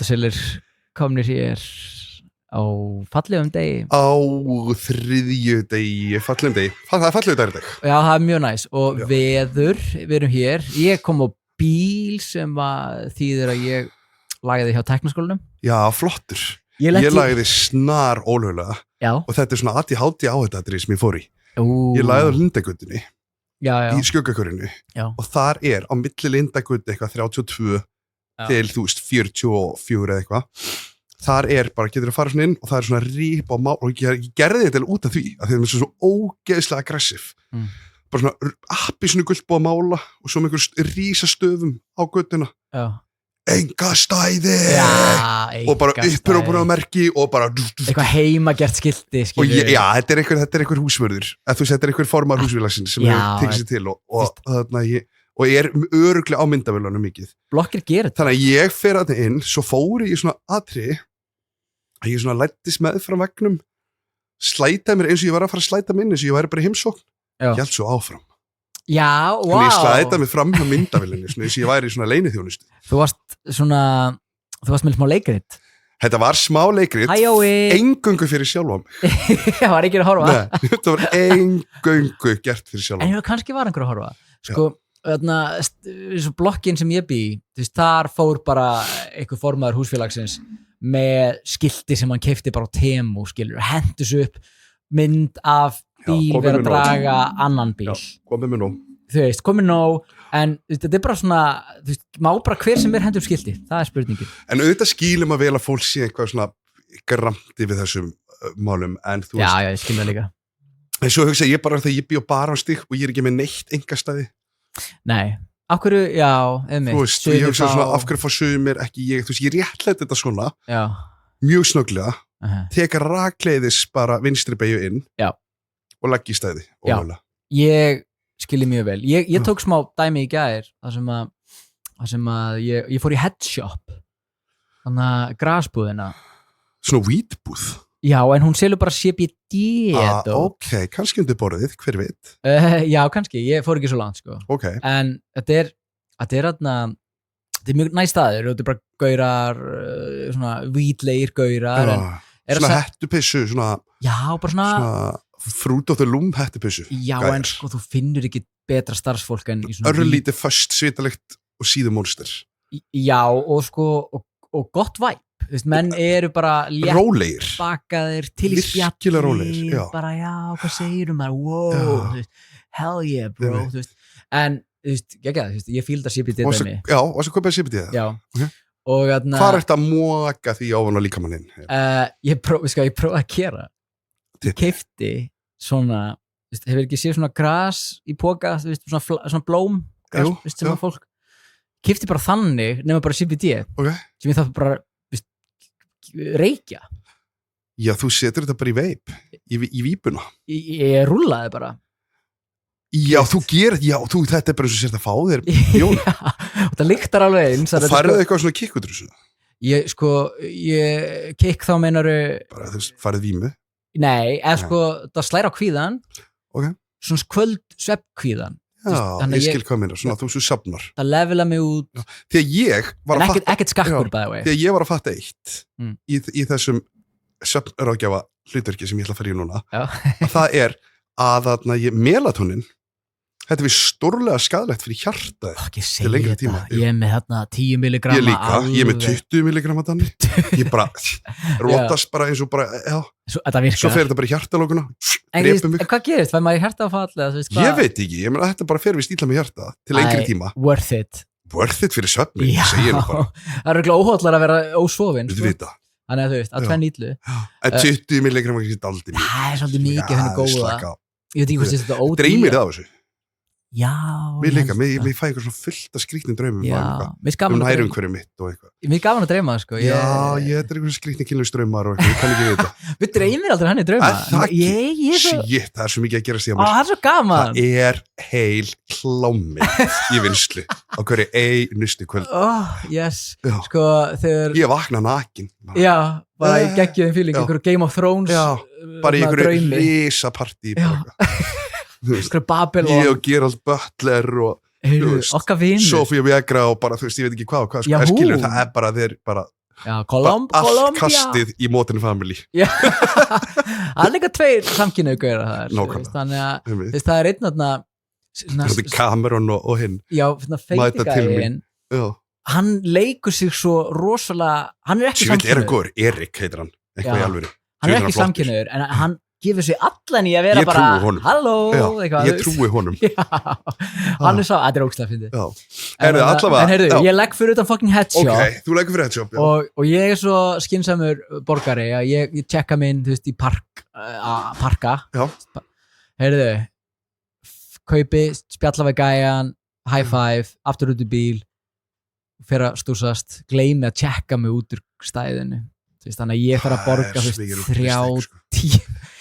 Blesselir komnir hér á fallegum degi. Á þriðjudegi, fallegum degi. Það er fallegur dagur í dag. Já, það er mjög næs og veður, við erum hér. Ég kom á bíl sem þýðir að ég lagði hjá Tækniskólanum. Já, flottur. Ég lagði snar ólögulega og þetta er svona ADHD áhættadrið sem ég fór í. Ég lagði á Lindagötunni í Skuggakurinu og þar er á milli Lindagötu eitthvað 32 til, þú veist, 44 eða eitthvað. Þar er bara, getur að fara svona inn og það er svona rýp á mál og ég gerði þetta út af því að það er svo ógeðslega aggressiv. Bara svona appisnu gult búið að mála og svo með einhver rísastöfum á göttuna. Enga stæði og bara uppur og búin að merki og bara eitthvað heimagert skilti og já, þetta er einhver húsvörður þú veist, þetta er einhver formar húsvélagsins sem hefur tekið sér til og þarna og ég er örugglega á myndavélunum mikið. Blokkir gerir þetta. Þannig að ég fer að það inn, svo fóri ég svona atriði að ég svona lættist með frá vegnum, slætaði mér eins og ég var að fara að slæta minni eins og ég væri bara í heimsókn. Ég held svo áfram. Já, wow. Þannig ég slætaði mig fram með myndavélunni eins og ég væri í svona leyniþjónustu. Þú varst með smá leikrit. Þetta var smá leikrit, eingöngu fyrir sjálfa mig. Það var ekki að horfa. Nei, þetta var eingöngu gert fyrir sjálfa mig. En kannski var einhver að horfa. Sko, þessu blokkin sem ég bý, þar fór bara einhver formaður húsfélagsins með skilti sem hann keypti bara á Temu, skilur, hendus upp mynd af bíl verið að draga annan bíl. Komið með nóg. Þú veist, komið nóg, en þetta er bara svona, þú veist, má bara hver sem hendur upp skilti, það er spurningin. En auðvitað skilum að vel að fólk sé eitthvað svona gramti við þessum málum, en þú veist. Já, ég skil það líka. En svo hugsa ég bara þegar ég bý á Barónstíg og ég er ekki með neitt engastæði. Nei, af hverju, já, einmitt. Þú veist, ég hugsa svona, af hverju fá sumir ekki ég, þú veist, ég réttlæti þetta svona, mjög snögglega, teka rakleiðis bara vinstri beygju inn og legg í stæði. Já, ég skilji mjög vel. Ég tók smá dæmi í gær, þar sem að ég fór í headshop, þannig að grasbúðina. Svona weedbúð? Já, en hún selur bara CBD. Ok, kannski undir borðið, hver veit? Já, kannski, ég fór ekki svo langt, sko. Ok. En þetta er mjög næst staður, þetta er bara gaurar, svona hvítlegir gaurar. Svona hettupissu, svona... Já, bara svona fruit of the loom hettupissu. Já, en sko, þú finnur ekki betra starfsfólk en í svona... Örlítið föst, svitalegt og síðumónster. Já, og sko, og gott væp. Þú veist, menn eru bara rólegir, bakaðir til í spjalli, rólegir, bara hvað segir maður, wow, hell yeah bro, þú veist, en þú veist, ég fíl þetta CBD dæmi. Já, og svo komið að CBD það. Já, og hvað er þetta að móka því ofan á líkamanninn? Ég prófaði að gera, ég keypti svona, hefur ekki séð svona gras í póka, svona blóm, gras, sem að fólk, keypti bara þannig, nema bara CBD, sem ég þarf bara reykja. Já, þú setur þetta bara í veip, í vípuna. Ég rúllaði bara. Já, þú gerir, þetta er bara eins og sérst að fá þér. Já, og það lyktar alveg eins. Og farið þið eitthvað svona kikkutrúsu? Ég kikk þá meinaru... Bara þú farið vímu? Nei, það slæra á kvíðan. Ok. Svona kvöld svefnkvíðan. Já, ég skil hvað meina, svona þú safnar. Það levela mig út. Þegar ég var að fatta... Ekkert skakkur, by the way. Þegar ég var að fatta eitt í þessum svefnráðgjafa hlutverki sem ég ætla að fara í núna, að það er að melatonin, þetta er stórlega skaðlegt fyrir hjartaði til lengri tíma. Ég er með 10 milligramma. Ég líka, ég er með 20 milligramma þannig. Ég bara rótast bara eins og bara, svo fer þetta bara í hjartalókuna. En hvað gerist? Fær maður í hjartafall? Ég veit ekki, ég meina þetta bara fer við stíla með hjarta til lengri tíma. Worth it. Worth it fyrir svefni, segir nú bara. Það er örugglega óhóllar að vera ósofin. Þú veit það. Þannig að þú veist, að tvenn ítlu. En 20 milligramma er ekki aldrei mikið. Það er svolítið mikið að henni góða. Ég veit ekki hvort þetta ódýr. Dreymir það á þessu? Já. Mér líka, mér fæ einhver svona fullt af skrýtnum draumum. Já, mér gaman að dreyma. Hverju mitt og eitthvað. Mér gaman að dreyma, sko. Já, þetta er einhver skrýtni kynlaus draumar og eitthvað, ég kann ekki við þetta. Við dreymir aldrei henni drauma. Shit, það er svo mikið að gerast í að mér. Það er svo gaman. Það er heil klámið í vinslu á hverju einustu kvöld. Yes. Sko, þegar... Ég vakna nakin. Já, bara í geggjöðum fíling, einhverju Game of Thrones. Já, bara í einhverju risapartí, Babylon. Ég og Gerald Butler og okkar vinur Sofía Vegra og bara, þú veist, ég veit ekki hvað og hvað, skilur, það er bara þeir bara allt kastið í Modern Family. Það er líka 2 samkynhneigðir gaurar Nákvæmlega. Þannig að það er einn Þetta Cameron og hinn. Já, feitigæinn. Hann leikur sig svo rosalega, hann er ekki samkynhneigður. Erik heitir hann, eitthvað í alvöru. Hann er ekki samkynhneigður, en hann gefur sig allan í að vera bara halló, ég trúi honum. Hann er sá, þetta er ógeðslega fyndið. En heyrðu, ég legg fyrir utan fucking headshot. Ok, þú leggur fyrir headshot, já. Og ég er svo skynsamur borgari að ég tjekka minn, þú veist, í parka. Já. Heyrðu, kaupi, spjalla við gæjan, high five, aftur út í bíl, fyrir að stúsast, gleymi að tjekka mig út úr stæðinu. Þannig að ég þarf að borga 30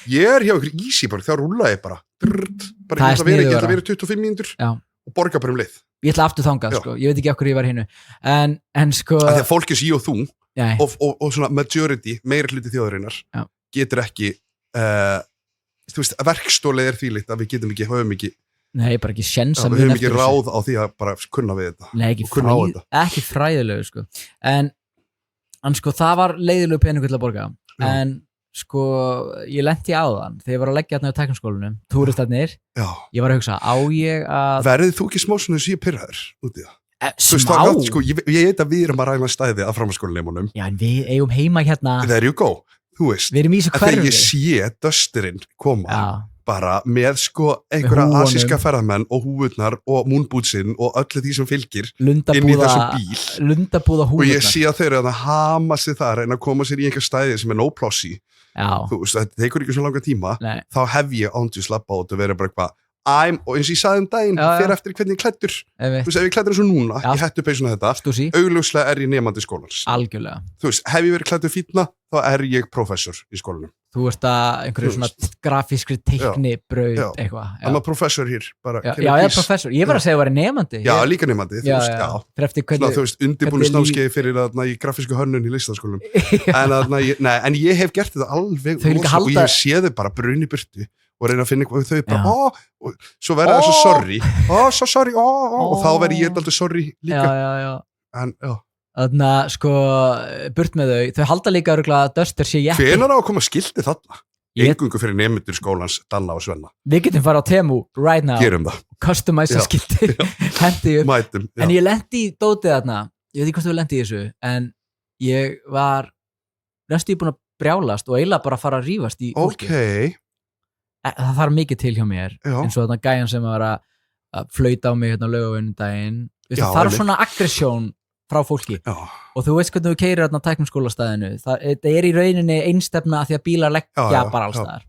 Ég er hjá ykkur easy bara, þá rúla ég bara ég ætla að vera 25 mínútur og borga bara leið. Ég ætla aftur þangað, sko, ég veit ekki okkur ég var hinnu en sko að því að fólk er sí og þú og svona majority, meiri hluti þjóðarinnar getur ekki þú veist, verkstólið er þvílíkt að við höfum ekki bara ekki séns að við höfum ekki ráð á því að bara kunna við þetta. Nei, ekki fræðilegu, sko en sko það var leiðilegu peningur til að borga en sko ég lenti á þann þegar ég var að leggja þarna á tækniskólanum túristarnir, ég var að hugsa á ég að verðið þú ekki smá svona síðu pirraður út í það? Smá? Sko, ég veit að við erum að ræna stæði að framhaldsskólanemunum. Já, en við eigum heima hérna there you go, þú veist við erum í þessu hverfi þegar ég sé dösturinn koma bara með sko einhverja asíska ferðamenn og húfurnar og múnbútsinn og öllu því sem fylgir inn í þessum bíl lundabúða húfurnar og ég sé að þeir eru að hama sig þar en að koma sér í einhver stæði sem er no plossi þú veist, þetta tekur ekki svo langa tíma þá hef ég ándið slappa át og verið bara eitthvað og eins og ég sagði daginn fyrir eftir hvernig ég klæddur þú veist, ef ég klæddur eins og núna ég hættu peysuna þetta, augljóslega er ég nemandi skólans algjörlega þú veist, hef ég verið klæddur fínna þá er ég prófessor í skólanum þú veist að einhverju svona grafískri teiknibraut eitthvað I'm a professor hér ég er professor, ég var að segja að það var nemandi líka nemandi, þú veist undirbúinu námskeið fyrir í grafísku hönnun í listaskólum en ég hef gert þetta alveg og ég sé þau bara bruni burtu og reyna að finna eitthvað þau bara og svo verða það svo sorry og þá verði ég alltaf sorry líka en þannig að sko burt með þau halda líka að Duster sé jætti hvenær á að koma skildi þarna engungu fyrir nemendur skólans Danna og Svenna við getum fara á Temu right now gerum það customize skildi hendi upp mætum, en ég lendi í dótið þarna ég veit ekki hvort þú lendi í þessu en ég var næstu búin að brjálast og eiginlega bara fara að rífast í fólki það þarf mikið til hjá mér eins og þarna gæjan sem var að flauta á mig hérna Laugaveginn það þarf svona aggressjón frá fólki og þú veist hvernig þú keyrir þarna tækniskólastæðinu það er í rauninni einstefna að því að bílar leggja bara allstaðar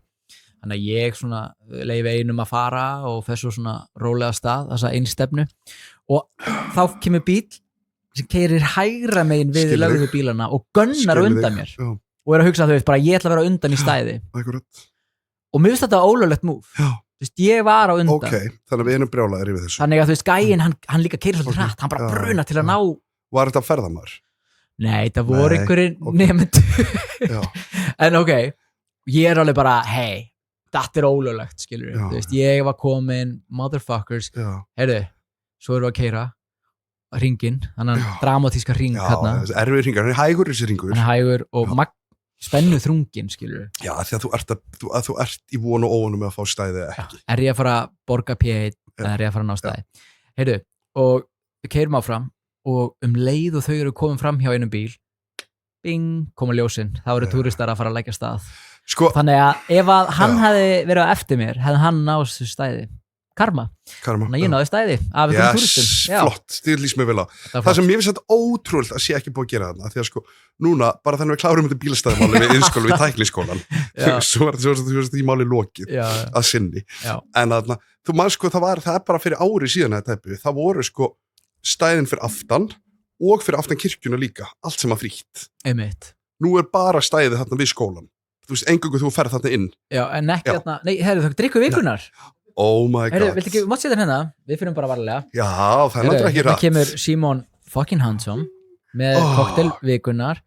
þannig að ég svona leyfi einum að fara og fer svo svona rólega stað þessa einstefnu og þá kemur bíl sem keyrir hægra megin við lögregubílana og gunnar undan mér og er að hugsa þú veist bara ég ætla að vera undan í stæði og mér finnst þetta ólöglegt múf þú veist ég var á undan þannig að við erum brjálaðir yfir þessu þannig að þú veist gæinn hann líka keyrir svolítið hratt hann bara bruna til að ná var þetta ferðamaður? Nei, það voru einhverjir nemendur en ok, ég er alveg bara hei, þetta er ólöglegt skilur þú veist, ég var komin motherfuckers, heyrðu svo erum við að keyra hringinn, þannig dramatíska hring hérna erfið hringar, hann er hægur þessi hringur hann er hægur og spennu þrunginn skilur já, því að þú ert í von og óvonu með að fá stæði ekki er ég að fara að borga P1 eða er ég að fara að ná stæði heyrðu, og við keyrum áfram og leið og þau eru komin fram hjá einum bíl bing, koma ljósin þá eru túristar að fara að leggja stað þannig að ef að hann hefði verið á eftir mér hefði hann náðst stæði karma, þannig að ég náði stæði af einhverjum túristum flott, þið lýst mér vel á það sem ég finnst þetta ótrúlega að sé ekki búið að gera þarna því að sko, núna, bara þannig að við klárum þetta bílastæðumáli við iðnskóla, við tækniskólan svo er þetta í máli lokið að sinni en þarna, þú maður sko, það er bara fyrir ári síðan það voru sko stæðin fyrir aftan og fyrir aftan kirkjuna líka, allt sem að frítt einmitt. Nú er bara stæðið þarna við skólan þú veist, engungu þú ferð þarna inn já, en ekki þarna, nei, herru, það drikku vikunar oh my god herru, viltu ekki, mátt setja hérna, við fyrir bara varlega já, það er náttúrulega ekki rætt hérna kemur Simon fucking Hansson með cocktail vikunar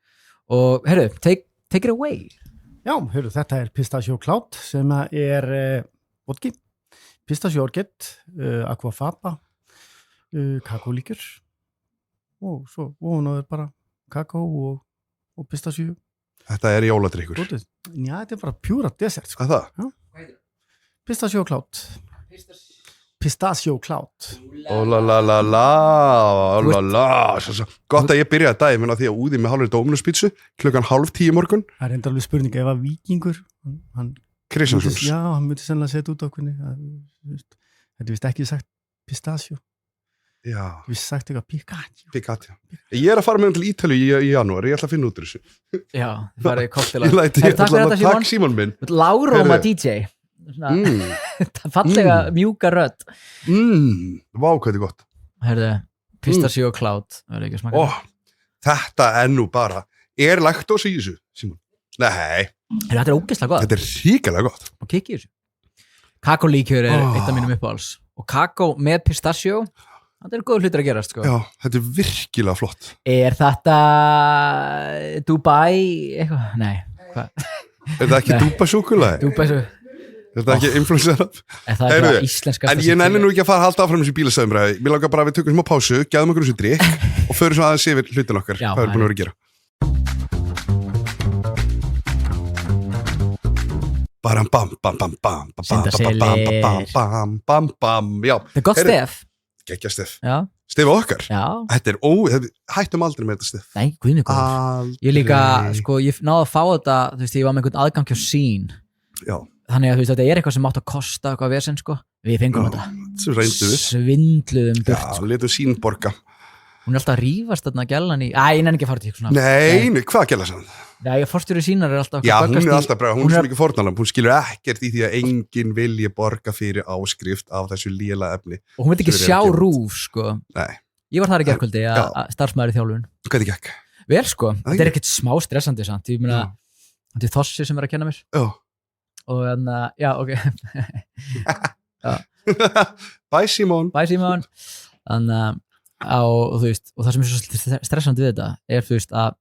og herru, take it away já, herru, þetta er Pistachio Cloud sem er vodki, Pistachio Orget Aquafaba kakólíkur og svo ofanáður bara kakó og og pistasíu. Þetta er jóladrykkur. Já, þetta er bara pjúra dessert, sko. Hvað það? Já. Pistachio cloud. Pistachio cloud. Gott að ég byrjaði daginn með því að úði með hálfur Dominos-pítsu klukkan 9:30 morgun. Það er enda alveg spurning, ef að Víkingur Kristjánsson. Já, hann myndi sennilega setja út á hvernig þetta er vist ekki sagt pistachio. Já. Þú veist sagt eitthvað Picatio. Ég er að fara með til Ítalíu í janúar, ég ætla að finna út úr þessu. Já, það farið koktelar. Takk Símon minn. Láróma DJ. Fallega mjúka rödd. Vá, hvað þetta er gott. Herðu, pistachio cloud. Þetta er nú bara. Er laktósa í þessu, Símon? Nei. Þetta er ógeðslega gott. Þetta er ríkilega gott. Og kikki þessu. Kakólíkjör er eitt af mínum uppáhalds. Og kakó með pistachio. Þetta er góð hlutur að gerast, sko. Já, þetta er virkilega flott. Er þetta Dubai eitthvað? Nei, hvað? Er þetta ekki Dubai-súkulaði? Dubai-súkulaði. Er þetta ekki influencer-app? Það er eitthvað íslenska. En ég nenni nú ekki að fara að halda áfram þessu bílasöðumræði. Mér langar bara að við tökum smá pásu, gæðum okkur þessu drikk og förum svo aðeins yfir hlutin okkar. Hvað er búin að vera að gera? Baram bam bam bam bam bam bam bam. Já. Það er gott stef. Gekkja stef. Já. Stef okkar. Já. Þetta er hættum aldrei með þetta stef. Nei, guðni góður. Ég líka, sko, ég náði að fá þetta, þú veist, ég var með einhvern aðgang hjá sín. Já. Þannig að þú veist, þetta er eitthvað sem átt að kosta eitthvað vesen, sko. Við fengum þetta. Svo reyndu við. Svindluðum burt. Já, letum sín borga. Hún er alltaf að rífast þarna gælan í... ég nenni ekki að fara til eitthvað svona. Nei, hvað gæla sann? Nei, forstjóri sínar er alltaf... Já, hún er alltaf bara, hún er svo mikið fórnalamb, hún skilur ekkert í því að enginn vilji borga fyrir áskrift á þessu lélega efni. Og hún veit ekki sjá rúf, sko. Nei. Ég var þar í gærkvöldi að starfsmæður í þjálfun. Hvernig gekk? Vel, sko. Þetta er ekkert smá stressandi, sant? Ég meina, þetta er Þossi sem er að kenna mér. Já. Og þannig að, já, ok. Bye, Símon. Bye, Símon. Þannig að og þú veist, og það sem er svo stressandi við þetta er, þú veist, að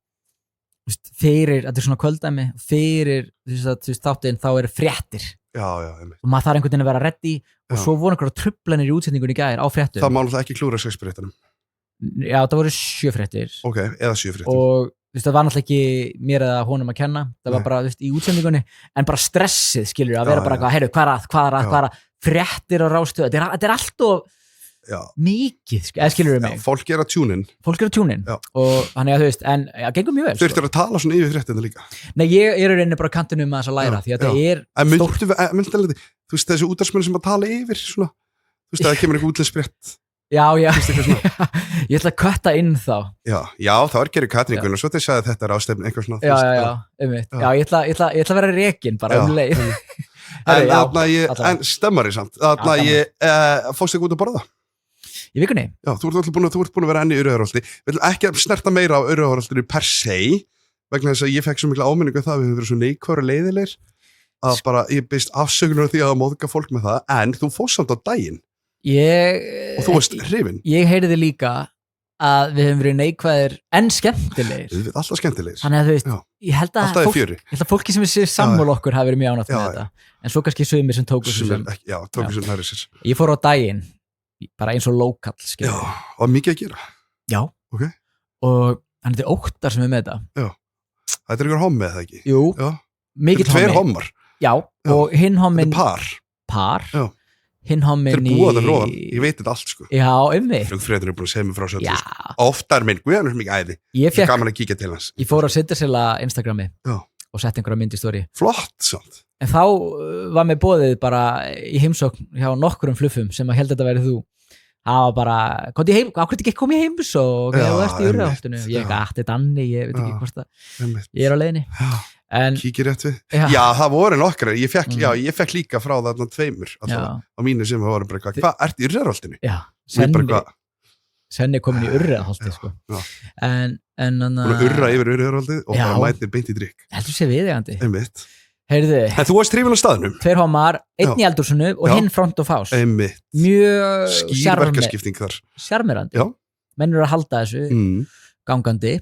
þú veist, fyrir, þetta er svona kvöldæmi fyrir, þú veist, þáttinn þá eru fréttir. Já, og maður þarf einhvern veginn að vera ready og svo voru einhverja truflanir í útsetningunni í gær á fréttum. Það má náttúrulega ekki klúra 6 fréttunum. Já, það voru 7 fréttir. Ok, eða 7 fréttir. Og þú veist, það var náttúrulega ekki mér eða honum að kenna, það var bara, þú veist, í útsetningunni, en bara stressið, skilur, að vera bara eitthvað, heyrðu, hvað er fréttir og rástöð, þetta er allt of mikið, eða skilur við mig. Fólk er að tune in. Og þannig að þú veist, en það gengur mjög vel. Þurftir að tala svona yfir fréttina líka? Nei, ég er reyni bara kantinu að þess að læra, því að þetta er stórt. Þú veist, þessi útdagsmenn sem að tala yfir svona, þú veist, það kemur eitthvað útlegsbrett. Já, ég ætla að kötta inn þá. Já, það var gerðið Katrín og svo þeir sagði þetta er ástefn eitthvað svona. Já, ég ætla að vera rekin bara leið. En stemmari samt, fórst ekki út að borða? Í vikunni? Já, þú ert búin að vera enn í Urriðaholti. Við viljum ekki snerta meira á Urriðaholtinu per se, vegna þess að ég fekk svo mikla áminningu það að við höfum verið svo neikværu leiðilegir að bara, ég byrst afsökunar því að móðga fólk með það, en þú fórst samt á daginn. Og þú varst hrifin. Ég heyriði líka að við höfum verið neikvæðir en skemmtilegir. Alltaf skemmtilegir. Þannig að þú veist, ég held að fólki sem er sammála okkur hafi verið mjög ánægt með þetta. En svo kannski sumir sem tóku sem. Já, tóku sem næri sér. Ég fór á daginn, bara eins og lokal, skilur. Já, og mikið að gera. Já. Ok. Og þannig þetta er Óttar sem er með þetta. Já. Þetta er ykkur hommi eða ekki? Jú. Já. Mikill hommi. 2 hommar. Já, og hinn hommin. Þetta er par. Já. Hinn hommin í... Þeir búa það fróðan, ég veit þetta allt, sko. Já, mig. Flugfréttur er búin að segja mig frá svo allt. Oftar minn, Guðan er svo mikið æði. Ég fekk... gaman að kíkja til hans. Ég fór að setja sérlega Instagrami. Já. Og sett einhverja mynd í story. Flott, samt. En þá var mér boðið bara í heimsókn hjá nokkrum fluffum sem að held að þetta verið þú. Það var bara, ákveðt ekki komið í heimsókn og þú ert í Urriðaholtinu. Ég þetta er Danni, ég veit ekki hvort það. Ég er á leiðinni. Kíkir rétt við. Já, það voru nokkrar. Ég fekk líka frá þarna 2 á mínu sem voru bara hvað ert í Urriðaholtinu? Já, Senni komin í Urriðaholti, sko. En Urra yfir Urriðaholtið og bara mætir beint í drikk. Heldur sé viðeigandi. Einmitt. Heyrðu. En þú varst hrifin á staðnum? 2 hommar, einn í eldhúsinu og hinn front og fás. Einmitt. Mjög skýr verkaskipting þar. Sjarmerandi. Já. Menn eru að halda þessu gangandi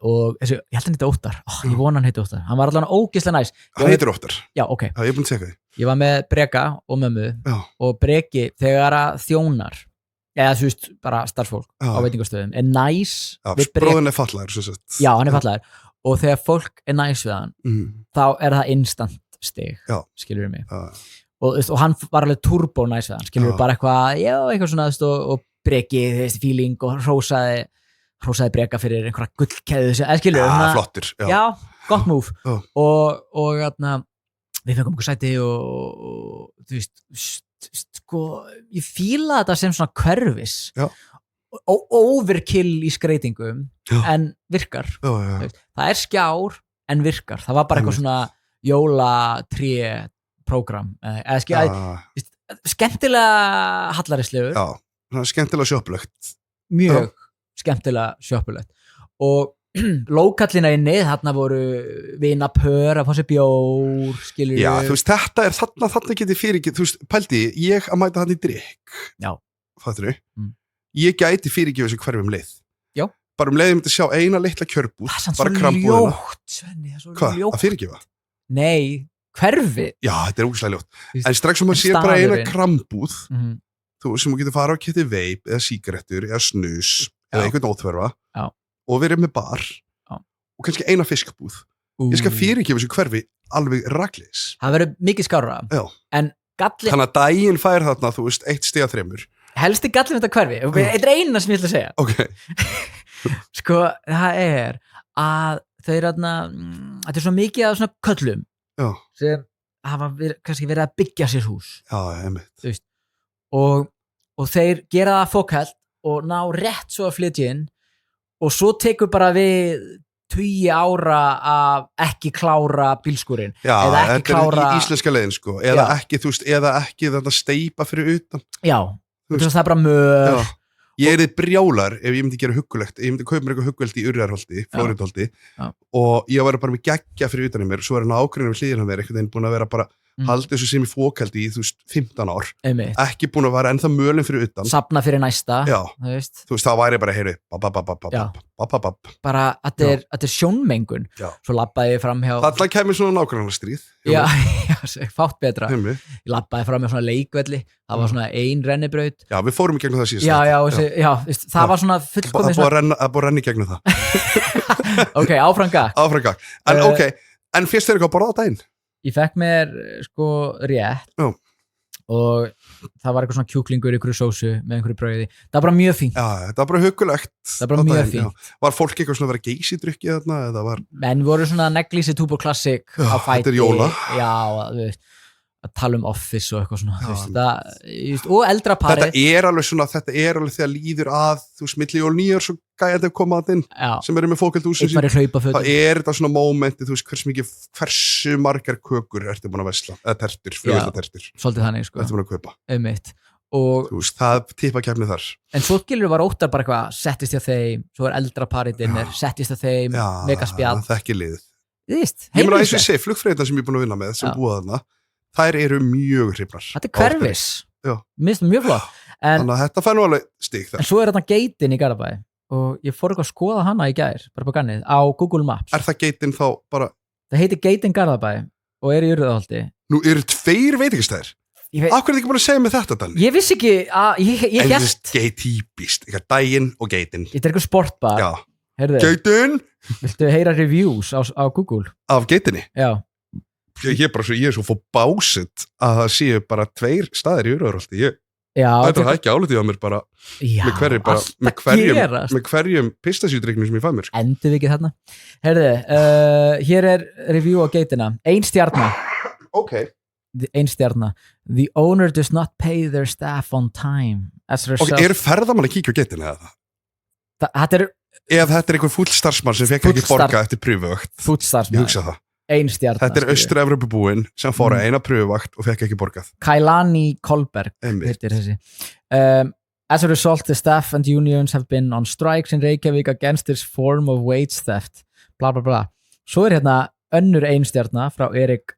og þessu, ég held að hann heiti Óttar. Ég vona hann heiti Óttar. Hann var allavega ógeðslega næs. Hann heitir Óttar? Já, ok. Já, ég er búin að tjekka því. Ég var með Breka og mömmu og Breki þegar að þjónar eða þú veist, bara starfsfólk á veitingastöðum er næs bróðin fatlaður já, hann fatlaður og þegar fólk er næs við hann þá er það instant stig skilur við mig og hann var alveg turbo næs við hann skilur við bara eitthvað svona og breki, feeling og hrósaði breka fyrir einhverja gullkeðu skilur við flottir já, gott move og við fengum einhver sæti og þú veist sko, ég fíla þetta sem svona hverfis og overkill í skreitingum en virkar það er skjár en virkar það var bara eitthvað svona jólatré prógram skemmtilega hallarislegur skemmtilega sjoppulegt mjög skemmtilega sjoppulegt og lókallina inni, þarna voru vinapör að fá sér bjór skilur já, þú veist, þetta er þarna geti fyrirgefið, þú veist, pældi ég að mæta hann í drikk já, fattur ég gæti fyrirgefið þessu hverfum leið já, bara leið ég myndi sjá eina litla kjörbúð bara krambúðina hvað, að fyrirgefa? Nei, hverfi já, þetta er ógeðslega ljótt en strax sem maður sér bara eina krambúð þú sem þú getur fara á keti veip eða sígarettur eða snus eða einhvern óþverfa og verið með bar og kannski eina fiskbúð ég skal fyrirgefa þessu hverfi alveg rakleis það verður mikið skárra en gallin þannig að daginn fær þarna, þú veist, 1 stig af 3 helsti gallin þetta hverfi þetta er eina sem ég ætla að segja okay. sko, það er að þau eru þetta er svo mikið af svona köllum sem hafa kannski verið að byggja sér hús einmitt og þeir gera það fókælt og ná rétt svo að flytja inn og svo tekur bara við 20 ára að ekki klára bílskúrin eða ekki klára þetta er í íslenska leiðin sko eða ekki, þú veist, eða ekki þetta steypa fyrir utan það er bara mör ég er þið brjálar ef ég myndi gera huggulegt ég myndi kaupa mér eitthvað huggulegt í Urriðarholti Flórindholti og ég var bara með geggja fyrir utan í mér og svo er hann ákveðin við hlýðina mér einhvern veginn búin að vera bara haldið þessu sem ég fókaldi í, þú veist, 15 ár ekki búin að vera ennþá mölin fyrir utan safna fyrir næsta þú veist, þá væri ég bara, heyri bara, þetta er sjónmengun svo labbaði ég fram hjá það kemur svona nákvæmlega stríð fátt betra ég labbaði fram hjá svona leikvelli það var svona ein rennibraut við fórum í gegnum það síðast það var svona fullkomið það búið að renna í gegnum það ok, áfram gakk en fyrst er eitthvað að borða á daginn ég fekk mér sko rétt og það var eitthvað svona kjúklingur í einhverju sósu með einhverju brauði það var bara mjög fínt það var bara huggulegt það var bara mjög fínt var fólk eitthvað svona að vera geysidrykki þarna menn voru svona neglísi Tuborg Classic á fæti þetta er jóla þú veist að tala Office og eitthvað svona og eldra parið þetta er alveg þegar líður að þú veist, milli jól nýjar svo gæði að koma að inn sem eru með fókaldúsin það er þetta svona mómenti, þú veist, hversu margar kökur ertu búin að vesla eða tertur, flugveldatertur svolítið þannig, sko ertu búin að kaupa og þú veist, það tippa kemni þar en svo skilur var óttar bara eitthvað settist hjá þeim, svo er eldra parið innir settist hjá þeim, megaspjall það ekki liðið flugfreyðina sem ég er búin að vinna með sem búa þarna þær eru mjög hrifnar þetta er hverfis, minnst mjög flott þannig að þetta fær nú alveg stig þar en svo er þetta geitin í Garðabæ og ég fór eitthvað að skoða hana í gær bara på gannið, á Google Maps er það geitin þá bara það heitir geitin Garðabæ og er í Urriðaholti nú eru 2 veitingastæðir af hverju er þið ekki búin að segja mig þetta, Danni? Ég vissi ekki að ég en þetta er típist, daginn og geitin þetta er eitthvað sportbar geitin viltu heyra reviews á Google af geitinni? Já ég er svo fór básett að það séu bara 2 staðir í Urriðaholti þetta er ekki álitið á mér bara með hverjum pistasjúdrykknum sem ég fæ mér endur við ekki þarna hér er review á geitina 1 stjarna ein stjarna. The owner does not pay their staff on time. Og eru ferðamann að kíkja á getinu eða? Þetta er... Ef þetta er einhver fúll starfsmann sem fekk ekki borga eftir prufuvakt. Fúll starfsmann. Ég hugsa það. Ein stjarna. Þetta er Austur-Evrópubúinn sem fór að eina prufuvakt og fekk ekki borgað. Kailani Kolberg heitir þessi. As a result, the staff and unions have been on strikes in Reykjavík against this form of wage theft. Bla bla bla. Svo er hérna önnur einstjarna frá Erik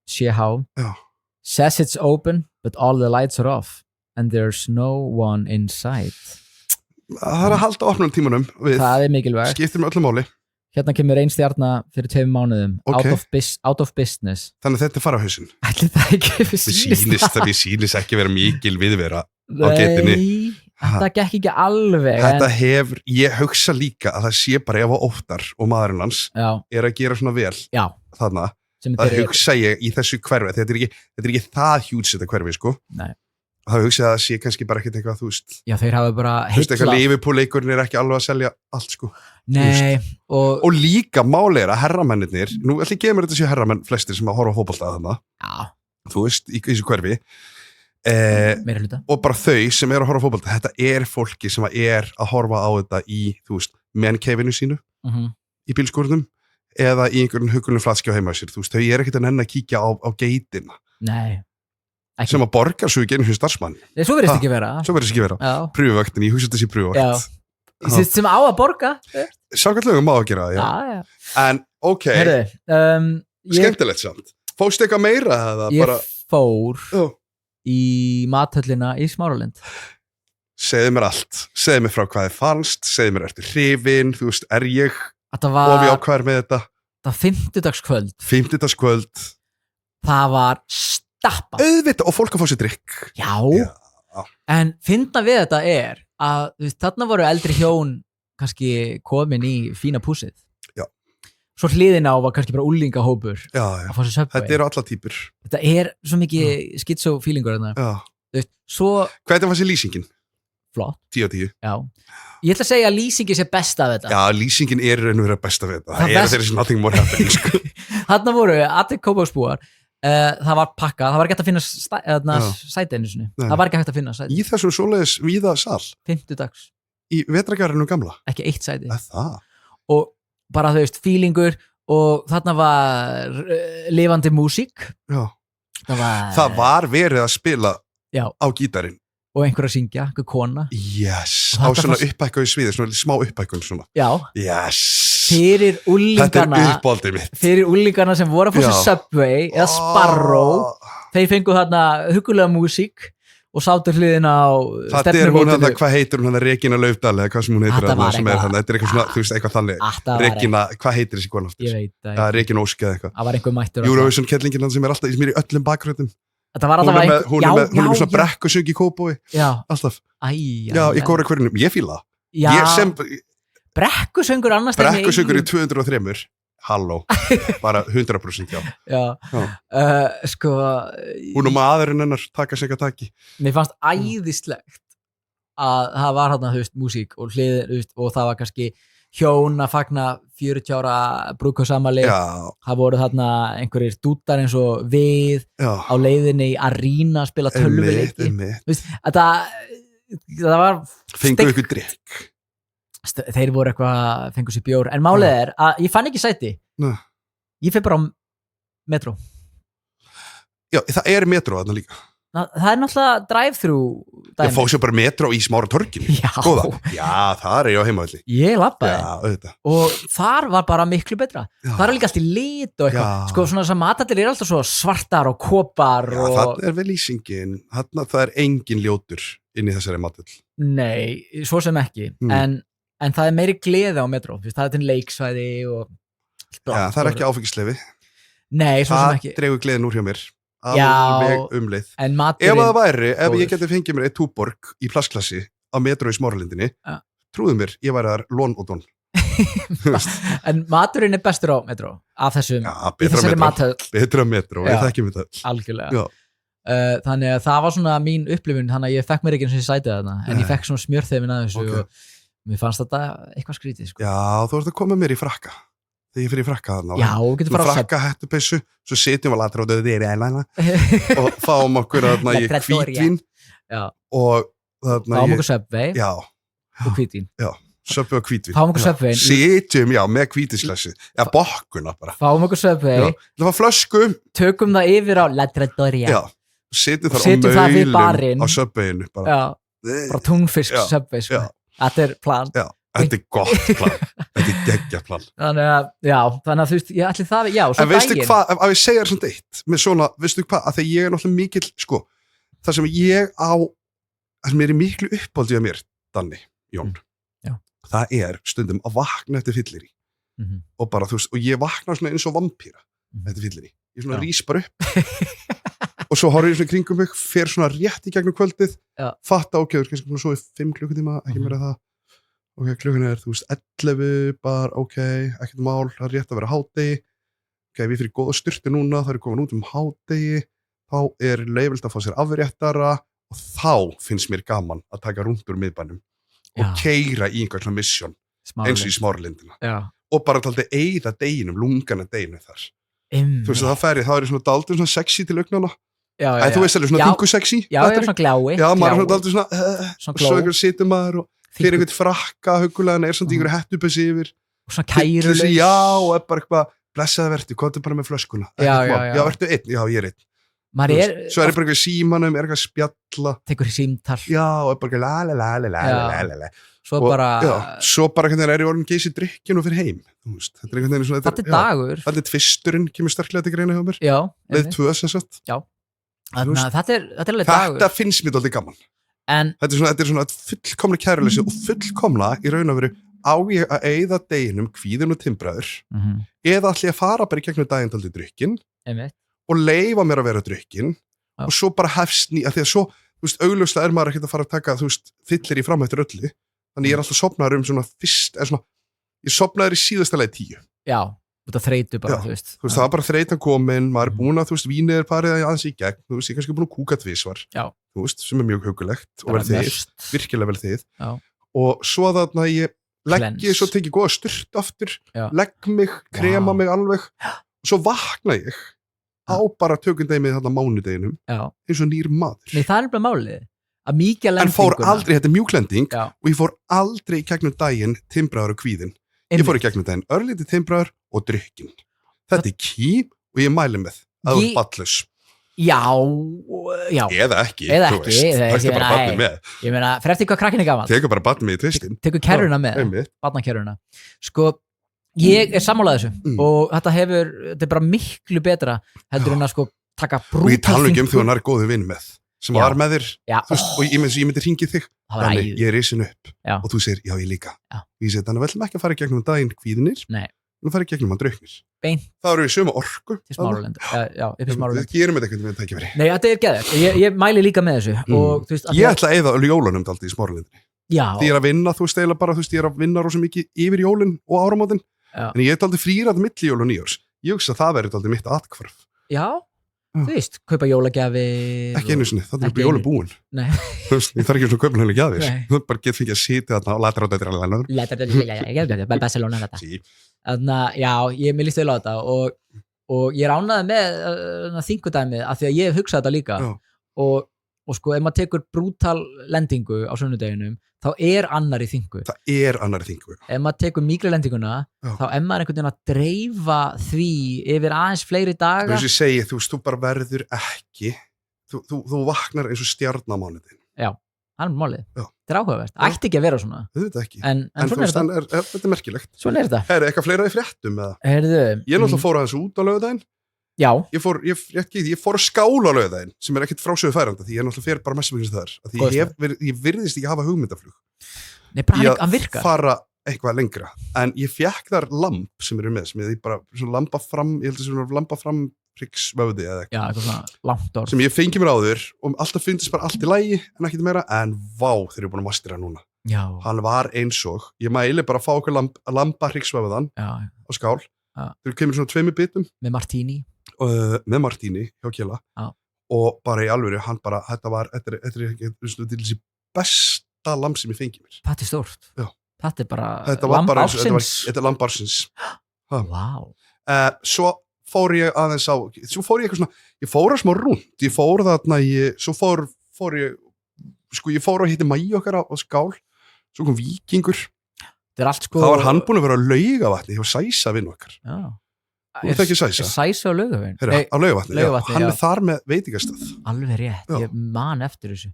Shehau. Says it's open, but all the lights are off and there's no one inside. Það er að halda opnum tímanum við. Það er mikilvægt. Skiptir með öllu máli. Hérna kemur einstjarna fyrir 2 mánuðum. Okay. Out of business. Þannig að þetta er fara á hausinn. Ætli það ekki við sýnist ekki vera mikil viðvera á getinni. þetta gekk ekki alveg. Þetta hefur, ég hugsa líka að það sé bara ef að Óttar og maðurinn hans að gera svona vel þarna, það hugsa ég í þessu hverfi, þetta er ekki það hjúts þetta hverfi, sko. Nei. Það hugsa að það sé kannski bara ekkert eitthvað, þú veist. Já, þeir hafa bara heitlað. Eitthvað Liverpool-leikurinn er ekki alveg að selja allt, sko. Nei. Og líka máli að herramennir, nú ætla ég gefa mér þetta séu herramenn flestir sem að horfa á fótbolta þarna. Já. Þú veist, í þessu hverfi. Og bara þau sem eru að horfa á fótbolta, þetta er fólki sem er að horfa á þetta í, þú veist, menn-keifinu sínu, í bílskúrnum, eða í einhverjum hugulum flatski á heima sér, þú veist, þau ekkert að nenn að kíkja á geitina. Nei. Ekki. Sem að borga svo ekki einu fyrir starfsmann. Nei, svo verðist ekki vera. Svo verðist ekki vera. Prufuvaktin, ég hugsa þetta sé prufuvakt. Já. Sem á að borga. Samkvæmt lögum má að gera það, já. En, ok. Herðu, skemmtilegt samt. Fórstu eitthvað meira? Ég fór í mathöllina í Smáralind. Segðu mér allt. Segðu mér frá hvað þið fannst. Segðu mér eftir hrifin. Þú veist, er ég ofi ákvæður með þetta? Það var fimmtudagskvöld. Fimmtudagskvöld. Það var stappa. Auðvitað og fólk að fá sér drikk. Já. En finna við þetta er að þarna voru eldri hjón kannski komin í fína púsið. Já. Svo hliðina á var kannski bara úlingahópur að fá sér Subway. Þetta eru alla týpur. Þetta er svo mikið schizofeelingur þarna. Já. Hvernig fannst þér lýsingin? Flott. 10 af 10. Já. Ég ætla að segja að lýsingin sé best af þetta. Já, lýsingin er raunverulega best af þetta. Það er þeirri sem nothing more happening, sko. Þarna voru allir Kópavogsbúar. Það var pakkað, það var ekki hægt að finna sæti einu sinni. Það var ekki hægt að finna sæti. Í þessum svoleiðis víða sal? 50 dags. Í vetrargarðinu gamla? Ekki eitt sæti. Það? Og bara þau veist, feelingur og þarna var lifandi músík. Já. Það var verið að spila á gítarinn. Og einhver að syngja, einhver kona. Yes, á svona upphækkuðu sviði, svona smá upphækkun svona. Já. Yes. Fyrir úlingarna. Þetta er uppáldið mitt. Fyrir úlingarna sem voru að fá sér Subway eða Sparrow. Þeir fengu þarna hugulega músík og sátu hliðina á stefnumótinu. Það er hún að, hvað heitir hún, Regína Laufdal eða hvað sem hún heitir þarna sem er hann. Þetta er eitthvað svona, þú veist, eitthvað þannig. Regína, hvað heitir þessi kona aftur? Ég veit það. Regína Ósk eða eitthvað. Það var einhver mættur. Eurovision kellingin sem er alltaf, sem er í öllum bakgröndum. Hún er með svona brekkusöng í Kópavogi alltaf. Já, í góra hverjum, ég fíla brekkusöngur annars brekkusöngur í 203 halló, bara 100% sko hún og maðurinn hennar taka sig að taki. Mér fannst æðislegt að það var hérna, þú veist, músík og hlið, og það var kannski hjón að fagna 40 ára brúðkaupsafmæli. Það voru þarna einhverjir dútar eins og við á leiðinni í Arína að spila tölvuleiki. Það var fengu ykkur drikk. Þeir voru eitthvað, fengu sér bjór, en málið er að ég fann ekki sæti. Ég fyrir bara á metro. Já, það er metro þarna líka. Það er náttúrulega drive-thru dæmi. Ég fóð sér bara metro í Smáratorginu. Já, það er ég á heimavelli. Ég labbaði. Og þar var bara miklu betra. Það er líka allt í lit og eitthvað. Sko, svona þess að matallir er alltaf svo svartar og kopar. Já, það er vel lýsingin. Það er engin ljótur inn í þessari matall. Nei, svo sem ekki. En það er meiri gleði á metro. Það er til leiksvæði og... Já, það er ekki áfengisleifi. Nei, svo sem ekki. Það dregur gleðin úr hjá mér. Alveg umleið. Ef það væri, ef ég geti fengið mér eitt túborg í plassklassi á metro í Smáralindinni, trúðu mér, ég væri þar lón og dón. En maturinn er bestur á metro af þessum, í þessari mathöll. Betra metro, ég þekki mér það. Algjörlega. Þannig að það var svona mín upplifun, þannig að ég fekk mér ekki eins og ég sæti þarna, en ég fekk svona smjörþefin að þessu og mér fannst þetta eitthvað skrítið, sko. Já, þú ert að koma mér í frakka. Þegar ég fyrir í frakka þarna. Já, getur fara á frakka hættupessu, svo setjum við allra á döðu og fáum okkur þarna í hvítvín og þarna fáum okkur Subway og hvítvín. Já, Subway og hvítvín. Fáum okkur Subway. Setjum, já, með hvítinsglassi. Já, bokkuna bara. Fáum okkur Subway. Það var flösku. Tökum það yfir á La Trattoria. Já, setjum þar á maulin á Subwayinu. Já, bara túnfisk Subway. Þetta er plan. Já. Þetta er gott plan, þetta er geggjað plan. Þannig að þú veist, ég ætli það, já, svo daginn. En veistu hvað, að ég segja þér svona eitt, með svona, veistu hvað, að þegar ég er náttúrulega mikill, sko, það sem ég á, það sem er miklu uppáldið af mér, Danni, Jón, það er stundum að vakna eftir fyllir í. Og bara, þú veist, og ég vakna svona eins og vampíra eftir fyllir í. Ég svona rís bara upp og svo horfði ég svona kringum mig, fer svona rétt í gegnum kvöldið, fatta ok, þú kannski svo í 5 klukkutíma, ekki meira það ok, klukkan þú veist, 11 bara ok, ekkert mál, það rétt að vera hádegi ok, við fyrir góða styrti núna, það komin út hádegi, þá leyfilegt að fá sér afréttara og þá finnst mér gaman að taka rúndur miðbænum og keyra í einhvern mission eins og í Smáralindina og bara taldi eyða deginum, lungana deginu þar þú veist að það ég svona daldið svona sexy til augnana þú veist alveg svona þungu sexy svona glái maður er svona daldið svona og svo einhvern situr maður og fyrir einhvern frakka hugulega samt einhverju hettupessi yfir og svona kærulegs og bara eitthvað blessaði vertu, komdu bara með flöskuna vertu einn, ég einn svo bara eitthvað símanum, eitthvað spjalla tekur í símtal og bara la svo bara hvernig ég orðin geysi drikkjun og fyrir heim þetta er einhvern veginn svona þetta er dagur þetta er tvisturinn, kemur sterklega til greina hjá mér leið 2 sem sagt þetta er alveg dagur þetta finnst mér alltaf gaman þetta er svona fullkomna kæruleysi og fullkomna í raun og veru á ég að eyða deginum kvíðin og timbraður eða ætla ég að fara bara í gegnum daginn taldi drykkin og leyfa mér að vera drykkin og svo bara hefst því að svo, þú veist, augljóslega maður ekki að fara að taka, þú veist, fyllir í fram eftir öllu þannig ég alltaf sofnaður svona fyrst, ég sofnaður í síðasta leið 10 út af þreytu bara, þú veist það var bara þreytan komin, maður búin að, þú veist, vínið parið aðeins í gegn, þú veist, ég kannski búin að kúka tvisvar, þú veist, sem mjög hugulegt og vel þið, virkilega vel þið og svo þarna ég leggi, svo tek ég góða sturt aftur legg mig, krema mig alveg og svo vakna ég á bara tökundegið þarna mánudeginum eins og nýr maður Nei, það er bara málið að mýkja lendinguna en fór aldrei, þetta er mjúklending og ég fór aldrei í gegnum daginn timbraður og kvíðin ég fór í gegnum daginn örlítið timbraður og drykkin þetta er ký og ég mæli með að þú er ballus eða ekki það er bara barnið með ég meina, fyrir eftir hvað krakkin er gaman tekur bara barnið með í tvistin tekur kerruna með, barnakerruna sko, ég er sammálaðið þessu og þetta er bara miklu betra heldur en að sko taka brútal og ég tala ekki þegar hann er góðu vinn með sem var með þér og ég myndi hringið þig þannig, ég er risin upp og þú segir, já ég líka ég segi, þannig að við ætlum ekki að fara í gegnum daginn kvíðinir við fara í gegnum hann drauknir þá eru við sömu orku til Smáralind við gerum þetta eitthvað með tækifæri nei, þetta er geðvægt, ég mæli líka með þessu og, veist, ég ætla að eyða jólunum daldi í Smáralindinni því ég er að vinna, þú veist, eða bara ég er að vinna rosa mikið yfir jólin og áramótin en ég er daldi frýrað milli jól og nýjárs ég hugsa að það verður daldi mitt atkvarf þú veist, kaupa jólagjafi ekki einu sinni, það er bara jólubúin þú veist, ég þarf ekki svona að kaupa henni gjafir þú bara get fengið að sitja þarna og læta ráta Barcelona þannig að mér líst vel á þetta og ég er ánægði með þingudæmið af því að ég hef hugsað þetta líka og sko, ef maður tekur brútal lendingu á sunnudeginum þá er annar í þingu ef maður tekur miklu lendinguna þá er maður einhvern veginn að dreifa því yfir aðeins fleiri daga þú segi, þú veist, þú bara verður ekki þú vaknar eins og stjarnamánuðin það er málið, þetta er áhugavert ætti ekki að vera svona þetta ekki, en svona er þetta þetta er merkilegt svona er þetta eitthvað fleira í fréttum ég náttúrulega fór aðeins út á laugardaginn ég fór að skála á laugardaginn sem er ekkert frásögu færanda því ég náttúrulega fer bara mestumikins þar því ég virðist ekki hafa hugmyndaflug í að fara eitthvað lengra en ég fekk þar lamp sem eru með sem ég bara lampa fram ég held að það er lampa fram hryggsvöfði eða eitthvað sem ég fengi mér áður og alltaf fyndist bara allt í lagi en ekkert meira en vá þeir eru búin að mastera núna hann var eins og ég mæli bara að fá okkur lampa hryggsvöfðan á skál þeir kemur svona 2 bitum með martíni hjá Kjela og bara í alvöru hann bara þetta er þessi besta lamp sem ég fengi mér þetta er stórt þetta er bara lamp ársins þetta er lamp ársins svo fór ég aðeins á svo fór ég eitthvað svona ég fór að smá rúnd ég fór þarna svo fór ég sko ég fór að hitta mæi okkar á skál svo kom Víkingur þá var hann búin að vera á Laugavatni hjá Sæsa vinn okkar þú þekkir Sæsa á Laugavatni á Laugavatni hann er þar með veitingastað alveg rétt, ég man eftir þessu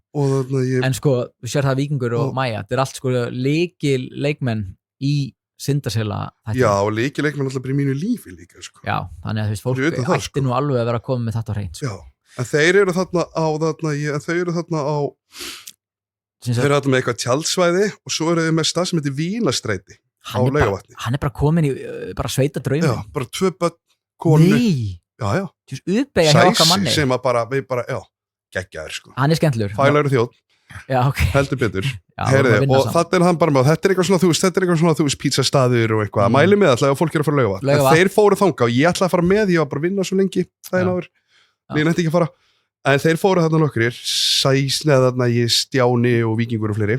en sko, þú sér það Víkingur og Mæja þetta er allt sko leikil leikmenn í Sindasela og leikmenn alltaf bara í mínu lífi líka sko. þannig að þú veist, fólk ætti nú alveg að vera að koma með þetta á hreint sko. en þeir eru þarna á þeir eru þarna með eitthvað tjaldsvæði og svo eru þeir með stað sem heitir Vínastræti á Laugavatni hann er bara komin í bara sveita draumi bara 2 börn konu Uppeyja hjá okkar manni. Sæsi sem að bara, við bara, geggjaður sko. Hann skemmtlur. Fælagur þjóð. Já, ok. Heldur betur. Heyrði, og þetta hann bara með, þetta eitthvað svona, þú veist, pizzastaður og eitthvað. Mæli með alltaf ef fólk að fara Laugavatn. Þeir fóru þangað og ég ætlaði að fara með, ég var bara að vinna svo lengi, daginn áður. Ég nefndi ekki að fara. En þeir fóru þarna nokkrir, Sæsneð þarna í Stjáni og Víkingur og fleiri.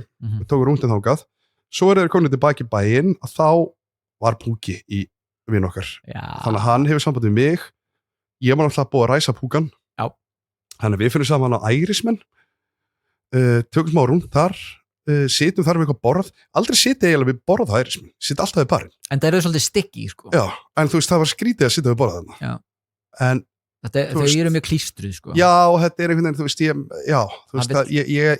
Tóku rúndin þangað. Svo þeir komin tilbaki í bæinn að þá var Púki í vinn okkar. Þannig að hann hefur samband við mig. Ég var náttúrulega búið að ræsa Púkan. Þannig að við finnum saman á Ærismenn. Tökum smá rúnd þar. Sitjum þar við eitthvað borð. Aldrei sitja eiginlega við borð á Ærismenn. Sitja alltaf við barinn. En það eru svolítið sticky, sko. Já, en þú veist, það var skrítið að sitja við borð þarna. En þau eru mjög klístruð, sko. Já, þetta er einhvern veginn, þú veist,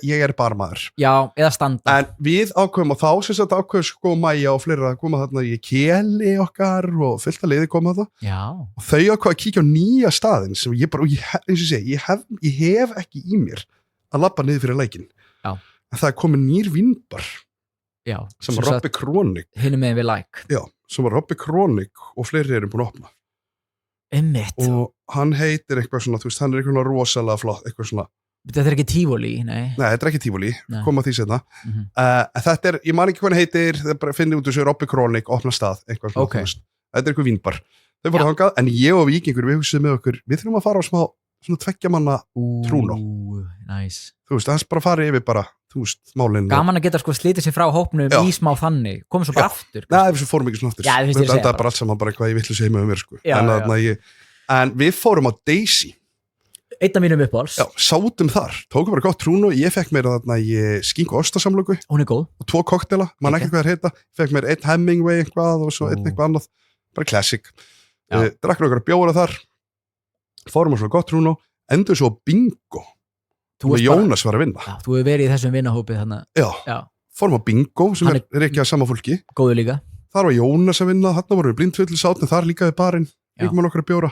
ég er barmaður. Já, eða standa. En við ákveðum og þá sem sagt ákveðum sko Mæja og fleira að koma þarna í Keli okkar og fullt að liði koma þarna. Já. Og þau ákveða að kíkja á nýja staðinn sem ég bara, eins og segi, ég hef ekki í mér að labba niður fyrir leikinn. Já. En það er komið nýr vínbar. Já. Sem var Robby Kronik. Hinum megin við like. Já, sem var Robby Kronik og fleiri eru búin að opna. Einmitt. Og hann heitir eitthvað svona, þú veist, hann er eitthvað rosalega flott, eitthvað svona. Þetta er ekki Tivoli, nei. Nei, þetta er ekki Tivoli, koma því setna. Þetta er, ég man ekki hvað hann heitir, það er bara að finna út þessu Robby Kronik, opna stað, eitthvað svona, þú veist. Þetta er eitthvað vínbar. Þau fóru þangað, en ég og Víkingur, við hugsaðum með okkur, við þurfum að fara á smá, svona 2 manna trúnó. Nice. Þú veist, það er bara að fara yfir bara, þú veist, málinn. Gaman að geta sko slítið sér frá hópnum í smá þannig, komið svo bara aftur. Nei, við fórum ekki svona aftur. Þetta er bara allt saman bara eitthvað ég villu segja með mér, sko. En við fórum á Daisy. Einn af mínum uppáhalds. Já, sátum þar. Tókum bara gott trúnó. Ég fekk mér þarna skinku og ostasamlöku. Hún er góð. Og 2 koktela. Man ekki hvað það heita. Fekk mér 1 Hemingway eitthvað og svo 1 eitthvað annað. Bara classic. Drakkur okkur að bjóra þar. Fórum á svo gott trúnó. Endur svo bingo. Með Jónas var að vinna. Já, þú hefur verið í þessum vinnahópi þarna. Já. Fórum á bingo sem er ekki að sama fólki. Góður líka. Þar var Jónas að vinna. Þarna vorum við blindfullir sátt en þar líka við barinn. Líkum við nokkra bjóra.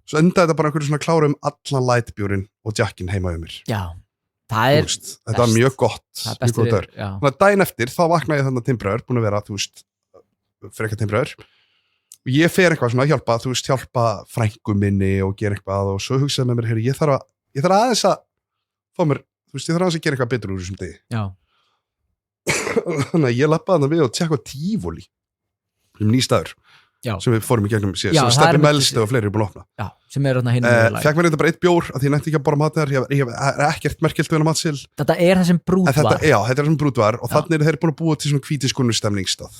Svo endaði þetta bara einhverju svona klára allan lightbjórinn og Jackin heima um mér. Já, það er best. Þetta var mjög gott. Það er bestur. Þannig að daginn eftir, þá vaknaði ég þannig timbraður, búin að vera, þú veist, frekar timbraður. Og ég fer eitthvað svona að hjálpa, þú veist, hjálpa frænku minni og gera eitthvað og svo hugsaði með mér, heyri, ég þarf aðeins að fá mér, þú veist, ég þarf aðeins að gera eitthvað betur úr þessum degi. Já. Þannig að ég lappaði þarna við og tjekka Tivoli, ný staður. Já. Sem við fórum í gegnum síðan, sem Steppi Melste og fleiri er búin að opna. Já, sem er hérna hinn. Fekk mér þetta bara 1 bjór, að ég nætti ekki að borra mat þar, ég er ekkert merkilt við matsil. Þetta er það sem brúdvar. Já, þetta er það sem brúdvar og þannig er þeir búin að búa til svona hvítiskunnu stemningstað.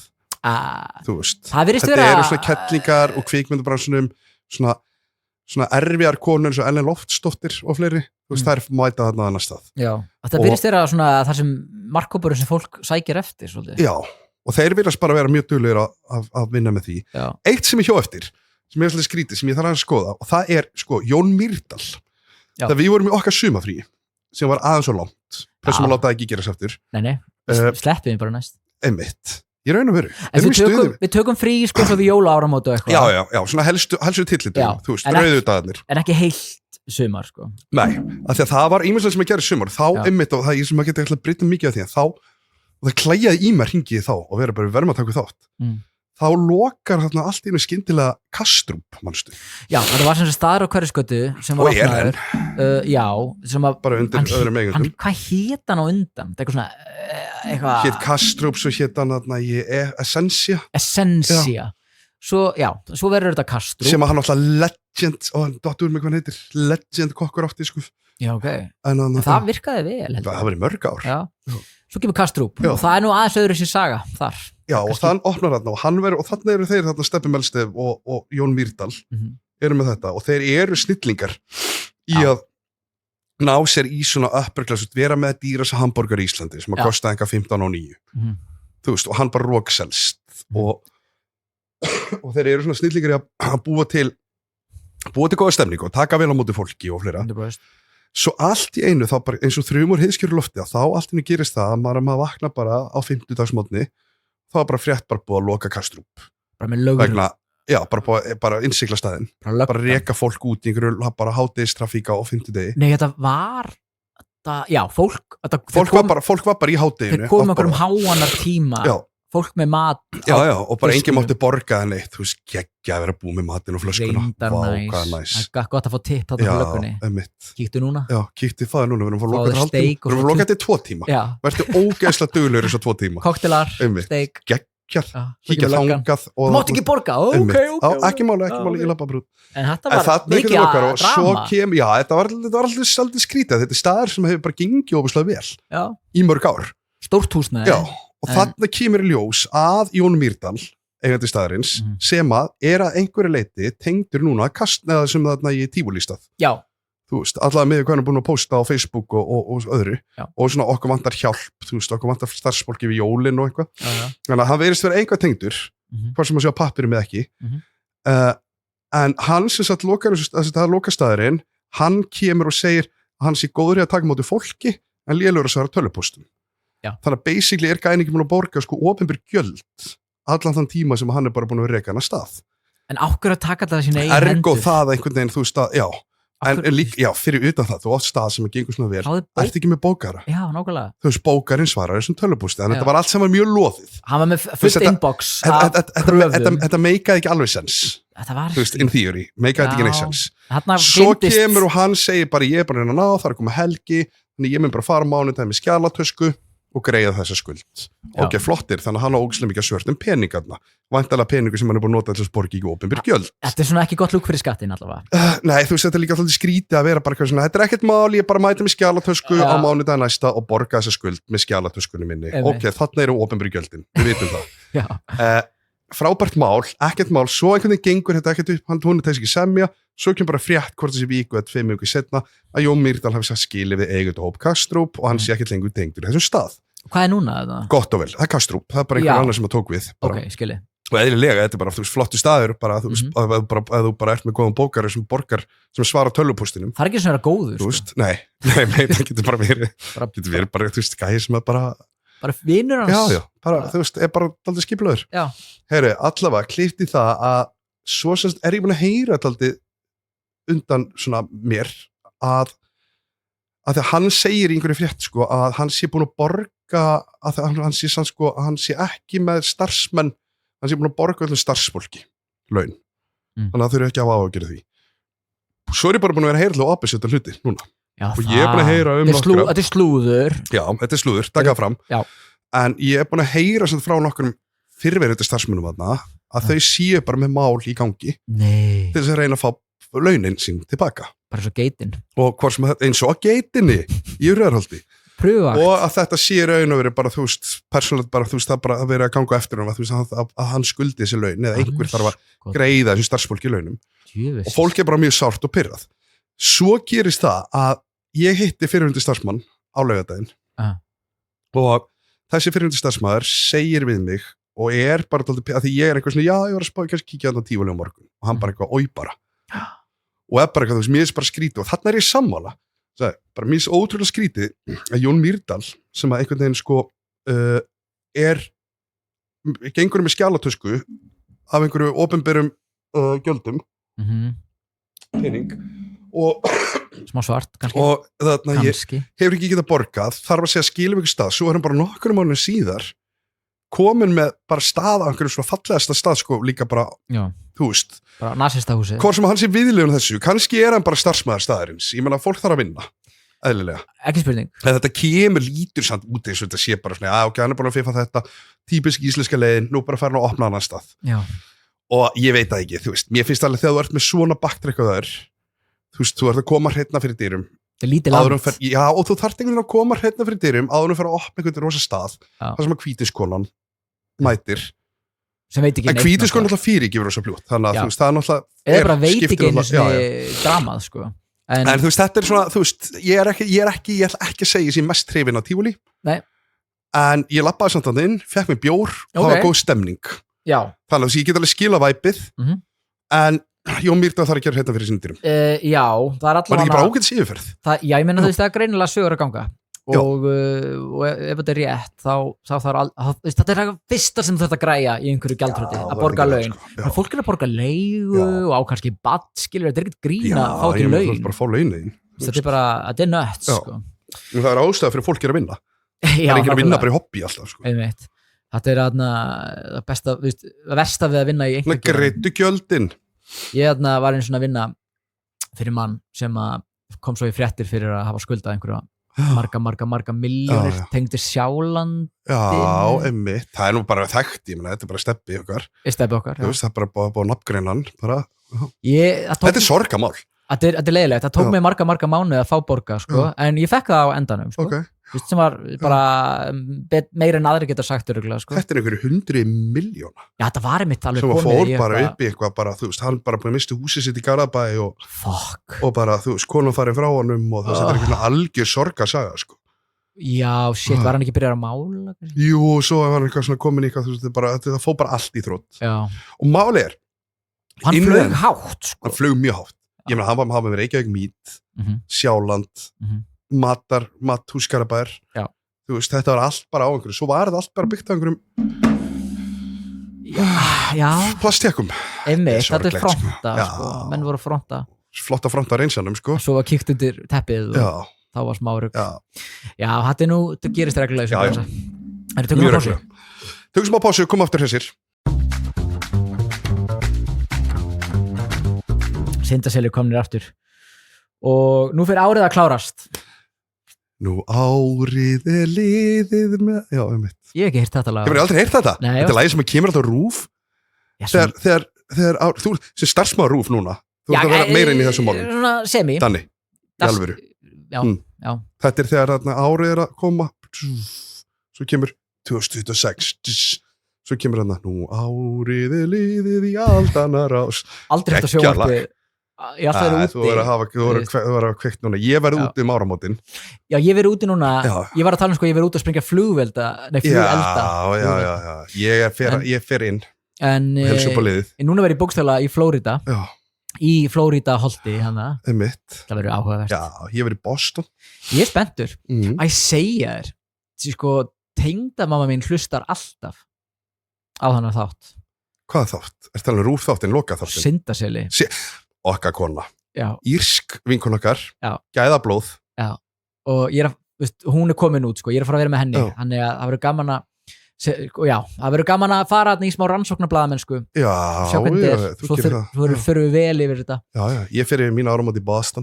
Þú veist, þetta eru svona kettlingar og kvikmyndabransunum, svona erfiðar konur eins og Ellen Loftsdóttir og fleiri, þú veist, þær mæta þarna annar stað. Já, þetta virðist vera svona þar sem markhópurinn sem fólk sækir eftir, svolítið. Já. Og þeir viljast bara vera mjög duglegir að vinna með því. Já. Eitt sem ég hjó eftir, sem er svolítið skrítið, sem ég þarf að skoða, og það er, sko, Jón Mýrdal. Þegar við vorum í okkar sumafríi, sem var aðeins og langt, þessum að láta það ekki gerast eftir. Nei, sleppum við bara næst. Einmitt. Ég raun að veru. Við tökum frí, sko, svo við jóla áramót og eitthvað. Já, svona helstu tillitum, þú veist, rauðu dagarnir. En ekki heilt sumar, sko. Nei, af því að það var ýmislegt sem að gera sumar, þá einmitt, og það er sem að geta eitthvað breyta mikið af því að þá og það klæjaði í mér hringið þá og vera bara við verðum að taka þátt. Þá lokar þarna allt í einu skyndilega Kastrup, manstu. Já, það var sem staður á Hverfisgötu sem var opnaður. Já, sem að bara undir öðrum eigundum. Hvað hét hann á undan? Það er eitthvað svona Hét Kastrup, svo hét hann þarna í Essensia. Svo verður þetta Kastrup. Sem að hann alltaf legend, og hann dottur með hvað hann heitir, legend kokkur átti, sko. Já, ok. En það virkaði vel. Það var í mörg ár. Já. Svo kemur Kastrup og það er nú aðeins öðru sér saga þar. Já, og þann opnar þarna og þannig eru þeir þarna Steppi Melste og Jón Mýrdal eru með þetta og þeir eru snillingar í að ná sér í svona upper class, vera með dýrasa hambúrgar í Íslandi sem að kosta eitthvað 15.9. Þú veist, og hann bara rókselst og þeir eru svona snillingar í að búa til góða stemningu og taka vel á móti fólki og fleira. Svo allt í einu, þá bara eins og þrjumur heiðskjöru lofti, þá allt í einu gerist það að maður vakna bara á 50-dagsmótni, þá var bara frétt bara búið að loka Kastrup. Bara með lögur? Já, bara innsigla staðinn. Bara reka fólk út í einhverju, bara hádegistrafíka á 50 degi. Nei, þetta var, fólk var bara í hádeginu. Þeir komum okkur háanar tíma fólk með mat já, og bara enginn mátti borga það neitt, þú veist, geggja að vera búið með matinn og flöskuna, hvað næs það er gott að fá tipp þarna á löggunni kíktu núna? Já, kíktu það núna, við erum að fá lokað til 2 tíma verður ógeðslega duglegur þess að 2 tíma koktelar, steik kíkja þangað þú mátt ekki borga, ok ekki máli, ég lappa brútt en þetta var mikið að drama já, þetta var alltaf svolítið skrítið, þetta er staður sem hefur bara gengið óbúslega vel í mörg ár stórt húsnæði og þarna kemur í ljós að Jón Mýrdal eigandi staðarins sem að er að einhverju leiti tengdur núna að kastnaða sem þarna í Tívolístað þú veist, allavega með hvað hann er búin að posta á Facebook og öðru og svona okkur vantar hjálp, þú veist, okkur vantar starfsfólki við jólin og eitthvað þannig að hann verðist vera einhvað tengdur hvað sem að sjá pappir með ekki en hann sem satt lokastaðurinn hann kemur og segir að hann sé góður í að taka móti fólki en lélegur að svara tölvupóstum þannig að basically er gæðin ekki múin að borga sko opinber gjöld allan þann tíma sem hann er bara búin að vera rekan að stað en ákveður að taka þetta sína eigin hendur ergo það einhvern veginn, þú veist að, en líka, fyrir utan það, þú átt stað sem að gengur svona vel, ert ekki með bókara já, nákvæmlega þú veist, bókarinn svarar þessum tölvupósti en þetta var allt sem var mjög loðið hann var með fullt inbox þetta meikaði ekki alveg sens þú veist, in theory, meikaði ekki neitt sens svo kemur og hann segir bara ég er bara inn að ná, það er komið helgi þannig ég mun bara fara mánudaginn með skjalatösku og greiða þessa skuld ok, flottir, þannig að hann á ógeðslega mikið svört peningarna, væntanlega peningur sem hann er búin að nota til að borga ekki opinber gjöld þetta er svona ekki gott lúk fyrir skattin allavega nei, þú veist, þetta er líka alltaf skrítið að vera bara eitthvað svona, þetta er ekkert mál, ég bara mæti með skjalatösku á mánudaginn næsta og borga þessa skuld með skjalatöskunni minni ok, þarna eru opinber gjöldin, við vitum það frábært mál, ekkert mál svo einhvern veginn gengur þetta ekkert upp hún er þess ekki semja, svo kemur bara frétt hvort þessi viku eða 2 vikur setna að Jón Mýrdal hafi sagt skilið við eigendur hóp Kastrup og hann sé ekkert lengur tengdur í þessum stað hvað er núna þetta? Gott og vel, það er Kastrup, það er bara einhver annar sem að tók við ok, skilið og eðlilega, þetta er bara, þú veist, flottu staður bara, þú veist, að þú bara ert með góðan bókari sem borgar, sem svarar tölvupóstinum það er ekki svona góður, þú veist, nei, það getur bara verið bara, þú veist, gæði sem að bara vinur hans bara, þú veist, er bara aldrei skiplaður heyri, allavega, klíft í það að svo semst er ég búin að heyra aldrei undan svona mér að þegar hann segir í einhverju frétt sko, að hann sé búin að borga að hann sé sann sko, að hann sé ekki með starfsmenn, hann sé búin að borga öllum starfsfólki, laun þannig að þau eru ekki á að gera því svo er ég bara búin að vera heyrðlega og opposite hluti núna og ég er búin að heyra nokkra þetta er slúður já, þetta er slúður, taka fram en ég er búin að heyra frá nokkrum fyrrverandi starfsmönnum að þau séu bara með mál í gangi til þess að reyna að fá launin sín tilbaka bara svo geitin og eins og geitinni í Rauðarholti og að þetta sé raun og verið bara þú veist, persónulegt bara þú veist það bara að vera að ganga eftir að hann skuldi þessi laun eða einhver þarf að greiða þessi starfsfólki launum og fólk er bara mjög sárt og pirrað svo gerist það að ég hitti fyrrverandi starfsmann á laugardaginn og þessi fyrrverandi starfsmaður segir við mig og er bara að því ég er eitthvað svona já, ég var að spá, kannski kíkja á þetta Tívolí á morgun og hann bara eitthvað, oi bara og er bara eitthvað, þú veist, mér er bara skrítið og þarna er ég sammála bara mér er ótrúlega skrítið að Jón Mýrdal sem að einhvern veginn sko gengur með skjalatösku af einhverju opinberum gjöldum pening og smá svart kannski og þarna ég hefur ekki getað borgað þarf að segja skilum ykkur stað svo er hann bara nokkur mánuðum síðar komin með bara stað á einhverju svona fallegasta stað sko líka bara þú veist bara nasistahúsið hvort sem hann sé viðlegun þessu kannski er hann bara starfsmæður staðarins ég meina fólk þarf að vinna eðlilega ekki spurning en þetta kemur lítur samt út eins og þetta sé bara svona ok, hann er bara að fifa þetta típisk íslenska leiðin nú bara fær hann að opna annan stað og ég veit það ekki þú veist mér finnst alveg þegar þú ert með svona baktrekkaður þú veist, þú ert að koma hreitna fyrir dyrum já, og þú þarft einhvern veginn að koma hreitna fyrir dyrum áður að fara að opna einhvern rosa stað það sem að hvítiskonan mætir sem veit ekki en hvítiskonan alltaf fyrir ekki verið rosa bljótt þannig að þú veist, það er náttúrulega eða bara veit ekki einu svona dramað sko en þú veist, þetta er svona, þú veist ég ætla ekki að segja sem mest hrifin á Tívolí en ég lappaði samt að inn, fekk mér bjór og það var góð stemning þannig að ég get alveg skila væpið en Jón Mýrdal þarf að gera hérna fyrir sinni já, það er allavega var ekki bara ágætis yfirferð já, ég meina þú veist, það er greinilega sögur að ganga og ef þetta er rétt þá þarf þetta er það fyrsta sem þú þarf að græja í einhverju gjaldþroti að borga laun fólk er að borga leigu og á kannski badd skilur, þetta er ekkert grín að fá ekki laun bara fá launin þetta er bara, þetta er nött sko. það er ástæða fyrir fólk að vinna það er ekki að vinna bara í hobby alltaf sko. Þetta það besta, versta við að vinna í einhverjum. Greiddu gjöldin. Ég var einu svona að vinna fyrir mann sem kom svo í fréttir fyrir að hafa skuldað einhverja marga milljónir tengdi Sjálandi. Já, einmitt. Það nú bara þekkt, ég meina, þetta bara steppi okkar. Steppi okkar, já. Það bara búið nafngreinan, bara. Þetta sorgamál. Þetta leiðilegt. Það tók mig marga mánuði að fá borga, sko, en ég fekk það á endanum, sko. Okay. Sem var bara meira en aðri geta sagt örugglega, sko. Þetta einhverju 100 milljóna. Já, þetta var einmitt alveg komið í eitthvað. Sem fór bara upp í eitthvað, bara, hann bara búið að mista húsið sitt í Garðabæ og bara, konan farið frá honum og þetta er einhvern algjör sorgasaga, sko. Já, shit, var hann ekki byrjað að mála? Jú, svo var hann eitthvað svona komin í eitthvað, það fór bara allt í þrótt. Já. Og máli hann flög hátt, sko. Hann flög mjög hátt. Ég meina, hann var með Reykjavík Mít, Sjáland, Mathús Garðabær. Já. Þetta var allt bara á einhverju. Svo var þetta allt bara byggt á einhverjum plastjakum. Einmitt, þetta er fronta, sko. Menn voru fronta. Flotta fronta reynsanum, sko. Svo var kíkt undir teppið og þá var smá rugg. Já, þetta gerist reglulega. Já. Mjög reglulega. Tökum smá pásu, koma aftur hressir. Syndaselir komnir aftur og nú fyrir árið að klárast. Nú árið liðið með... Já, einmitt. Ég hef ekki heyrt þetta lag. Ég hef aldrei heyrt þetta. Nei, þetta er lagið sem kemur alltaf RÚV. Þegar þú sem starfsmaður RÚV núna, þú ert að vera meira inn í þessum málum. Svona semi. Danni, í alvöru. Já. Þetta er þegar árið er að koma, svo kemur 2026, svo kemur nú árið liðið í aldana rás. Aldrei hægt að sjónvarpið. Ég ætla að vera úti. Þú verður að kveikt núna. Ég verði úti áramótin. Já, ég verði úti núna. Ég var að tala ég verði úti að springa flugelda. Já. Ég fer inn. Helsu upp á liðið. Núna verði ég bókstaflega í Flórida. Já. Í Flórida holti, hana. Einmitt. Það verður áhugavert. Já, ég verði í Boston. Ég er spenntur. Að segja þér. Sko, tengdamamma mín hlustar alltaf á hana þátt. Hvað þátt? Er það RÚV þáttin, loka þáttin? Syndaseli. Okkar kona. Já. Írsk vinkona okkar. Já. Gæðablóð. Já. Og hún er komin út, sko. Ég er að fara að vera með henni. Þannig að það verður gaman það verður gaman að fara í smá rannsóknarblaðamennsku. Já. Sjá hvernig þetta er. Svo förum við vel yfir þetta. Já. Ég fer yfir mín áramót í Boston.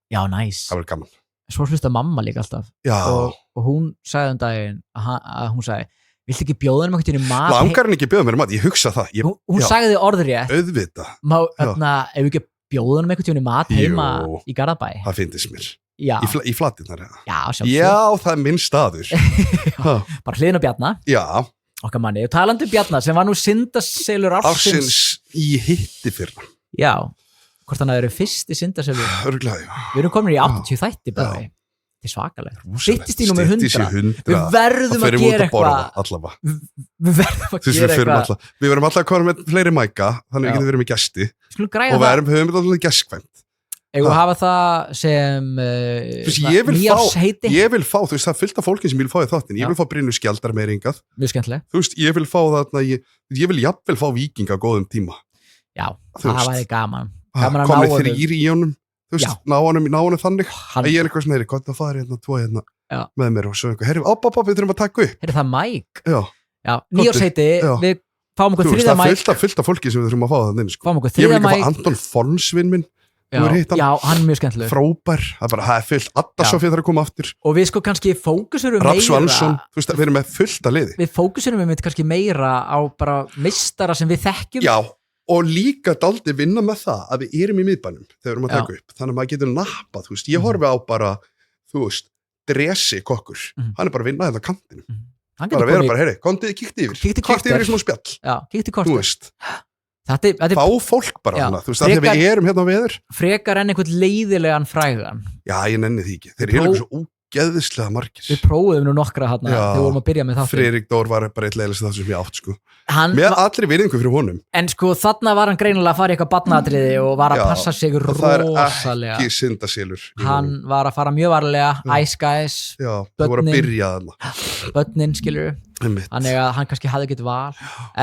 Já, næs. Það verður gaman. Svo hlusta mamma líka alltaf. Já. Og hún sagði daginn að hún sagði, viltu ekki bjóða henni einhvern veginn mat? Langar henni ekki bjóða mér mat, ég hugsa það. Hún sagði orðrétt. Auðvitað. Ef ekki bjóða henni einhvern veginn mat heima í Garðabæ. Það finnst mér. Já. Í Flatirnar. Já, sjálfsög. Já, það er minn staður. Bara hliðin á Bjarna. Já. Okkar manni. Og talandi Bjarna sem var nú syndaselur ársins í hitti fyrra. Já. Hvort hann að eru fyrst í syndaselur. Örglega, já. Við erum komin í 80 þætti bara. Þetta er svakalega. Styttist í númer 100. Við verðum að gera eitthvað. Við verðum alltaf að koma með fleiri mæka, þannig við getum verið með gesti. Og við höfum alltaf gestkvæmt. Eða hafa það sem nýjársheiti. Ég vil fá, það er fullt af fólki sem vil fá í þáttin. Ég vil fá Brynju Skjaldar með ringað. Mjög skemmtileg. Ég vil fá þarna, ég vil jafnvel fá Víking á góðum tíma. Já, það væri gaman. Komið 3 í honum. Þú veist, ná honum þannig að ég er eitthvað svona, hvað það fari tvo með mér og svo eitthvað, við þurfum að taka upp. Það Mike? Já. Nýjársheiti, við fáum okkur 3. Mike. Það er fullt af fólki sem við þurfum að fá það inn. Fáum okkur 3. Mike. Ég vil ekki fá Anton Fonsvinn minn. Já, hann er mjög skemmtileg. Frábær, það er fullt, Addasofið þarf að koma aftur. Og við sko kannski fókusurum meira. Rapp Svansson, þú veist, við erum með fullt að liði. Við fókusurum kannski meira á bara meistara sem við þekkjum. Já. Og líka daldi vinna með það að við erum í miðbænum þegar við erum að taka upp. Þannig að maður getur nappað, þú veist. Ég horfi á bara, þú veist, Dresi kokkur. Hann er bara að vinna þetta kantinum. Bara vera bara, heyri, kíkti yfir. Kíkti yfir í smá spjall. Já, kíkti korter. Þú veist. Fá fólk bara hana, þú veist, að við erum hérna á veður. Frekar en einhvern leiðilegan frægan. Já, ég nenni því ekki. Þeir eru eitthvað svo ógeðislega margir. Við prófum nú nokkra hérna þegar við vorum að byrja með þáttum. Friðrik Dór var bara eitt leiðilegst það sem ég átt, sko. Með allri virðingu fyrir honum. En sko, þarna var hann greinilega að fara í eitthvað barnatriði og var að passa sig rosalega. Það er ekki syndaselur. Hann var að fara mjög varlega, Ice Guys, það voru að byrja þarna. Börnin, skilur. Þannig að hann kannski hafði ekkert val.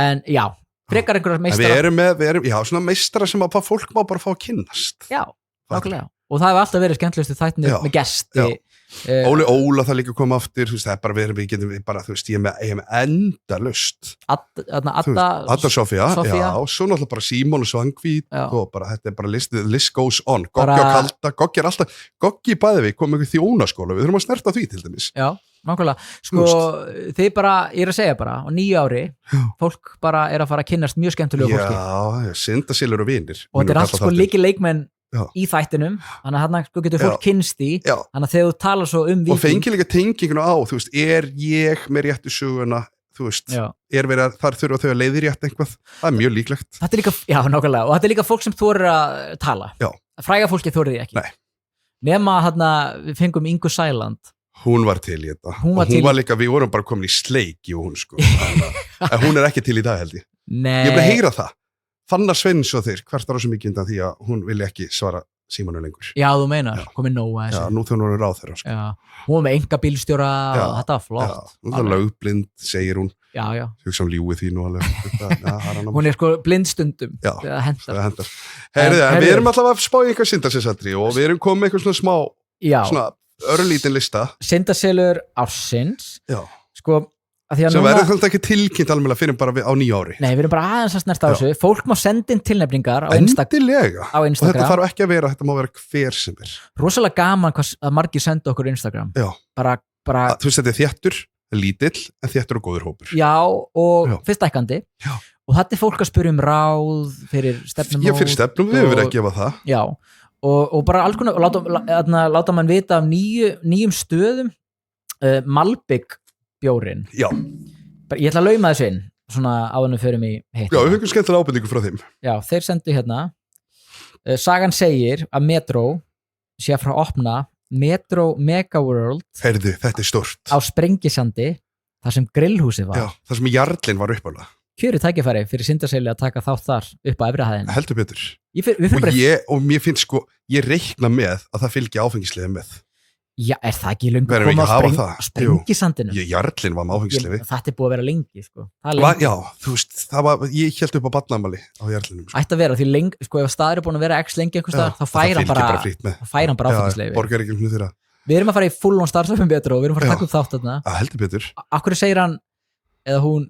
En já, frekar einhverjar meistara. Við erum, svona meistara sem að fólk má bara fá að kynnast. Já, nákvæmlega. Og það hefur alltaf verið skemmtilegustu þættinni með gesti. Óli Óla það líka koma aftur, þú veist, það bara við getum bara, þú veist, ég er með endalaust Adda Sofía, já, svo náttúrulega bara Símon og Svangvít og bara, þetta bara list goes on, Goggi og Kalda, Goggi alltaf, Goggi bæði við komum við þjónaskóla, við þurfum að snerta því til dæmis. Já, nákvæmlega, sko, þið bara, ég að segja bara, á 9 ári, fólk bara að fara að kynnast mjög skemmtilegu fólki. Já, syndaselur og vinir. Og þetta allt sko leikmenn í þættinum, þannig að hérna getur fólk kynnst í, þannig að þegar þú talar svo Víking og fengi líka tenginguna á, þú veist, ég með réttu söguna, þú veist, þar þurfa þau að leiðrétta eitthvað, það mjög líklegt. Þetta líka, já, nákvæmlega, og þetta líka fólk sem þorir að tala, fræga fólki þorir því ekki. Nei. Nema hérna, við fengum Ingu Sæland. Hún var til í þetta, hún var líka, við vorum bara komin í sleik í hún, sko, en hún ekki til í dag held ég. Nei. Ég vil heyra það. Fannar Sveins og þeir, hvert á svo mikið undan því að hún vilja ekki svara Símonu lengur. Já, þú meinar, komið nóg að þessu. Já, nú þegar hún er ráð þeirra. Sko. Já, hún var með enga bílstjóra og þetta var flott. Já, hún er lögblind, segir hún. Já. Hugsa ljúið því nú alveg. Hún er sko blind stundum. Já, það hendar. Heyrðu, við erum alltaf að spá í eitthvað syndaselsadri og við erum komið með eitthvað svona smá, svona örlítinn lista. Syndaselur ársins. Já. Sko, sem verður þannig ekki tilkynnt alveg fyrir bara á 9 ári. Nei, við erum bara aðeins að snerta á þessu. Fólk má senda inn tilnefningar á Instagram. Og þetta þarf ekki að vera, þetta má vera hver sem er. Rosalega gaman að margir senda okkur Instagram. Já. Bara þú veist, þetta er þéttur, lítill, en þéttur og góður hópur. Já, og fyrst ækandi. Já. Og þetta er fólk að spyrja ráð fyrir stefnumót. Já, fyrir stefnum, við verðum að gefa það. Já, og bara alls konar, láta mann vita af nýjum stöðum. Malbygg bjórin. Já. Ég ætla að lauma þessu inn, svona áðunum fyrir mig heitt. Já, við höfum skemmtilega ábendingu frá þeim. Já, þeir sendu hérna. Sagan segir að Metro sé að fara að opna Metro Megaworld. Heyrðu, þetta er stórt. Á Sprengisandi, þar sem grillhúsið var. Já, þar sem Jarlinn var uppálega. Kjörið tækifæri fyrir Syndarseli að taka þátt þar upp á efri hæðina. Heldur betur. Og mér finnst sko, ég reikna með að það fylgja áfengisliði með. Já, er það ekki lengur koma á Sprengisandinu? Jarlinn var með áfengisliði. Þetta er búið að vera lengi, sko. Já, þú veist, ég held upp á barnaamali á Jarlinnum. Sko. Ætti að vera, því lengi, sko, ef staður er búin að vera x lengi eitthvað staðar, þá fær hann bara áfengisliði. Borgar ekki um þeirra. Við erum að fara í full on starfsöfum betur og við erum að fara að taka upp þátt þarna. Heldur betur. Akkur segir hann, eða hún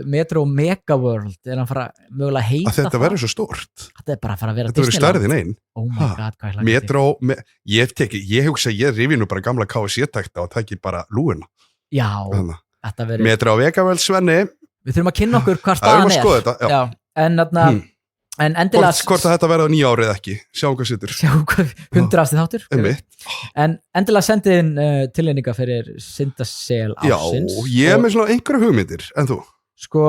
Metro Megaworld, er hann fara mögulega að heita það? Þetta verður svo stórt. Þetta er bara að fara að vera Disneyland. Þetta verður stærðin einn. Oh my god, hvað er Metro, ég hugsa, ég rifi nú bara gamla KFC-tækta og tæki bara lúina. Já, þetta verður. Metro Megaworld, Svenni. Við þurfum að kynna okkur hvað staðan er. Skoða þetta, já. En endilega hvort að þetta verða á 9 árið ekki, sjáum hvað sittur. Sjáum hvað 100. þáttur. En endilega sendið inn tilnefninga fyrir Syndasel ársins. Já, ég er með svona einhverja hugmyndir, en þú? Sko,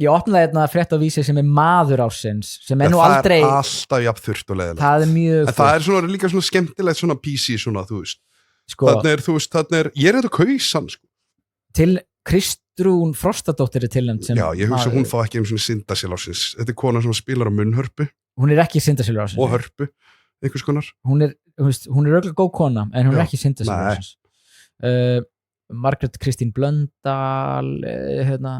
ég opnaði hérna frétt á vísi sem er maður ársins, sem er nú aldrei. Það er alltaf jafn þurrt og leiðilegt. Það er mjög. En það er svona líka svona skemmtilegt svona PC svona, þú veist. Sko. Ég er þetta kausan, sko. Til Kristrún Frostadóttir er tilnefnd sem. Já, ég hugsa hún fá ekki svona Syndasel ársins. Þetta er kona sem spilar á munnhörpu. Hún er ekki Syndasel ársins. Og hörpu, einhvers konar. Hún er örugglega góð kona, en hún er ekki Syndasel ársins. Margrét Kristín Blöndal,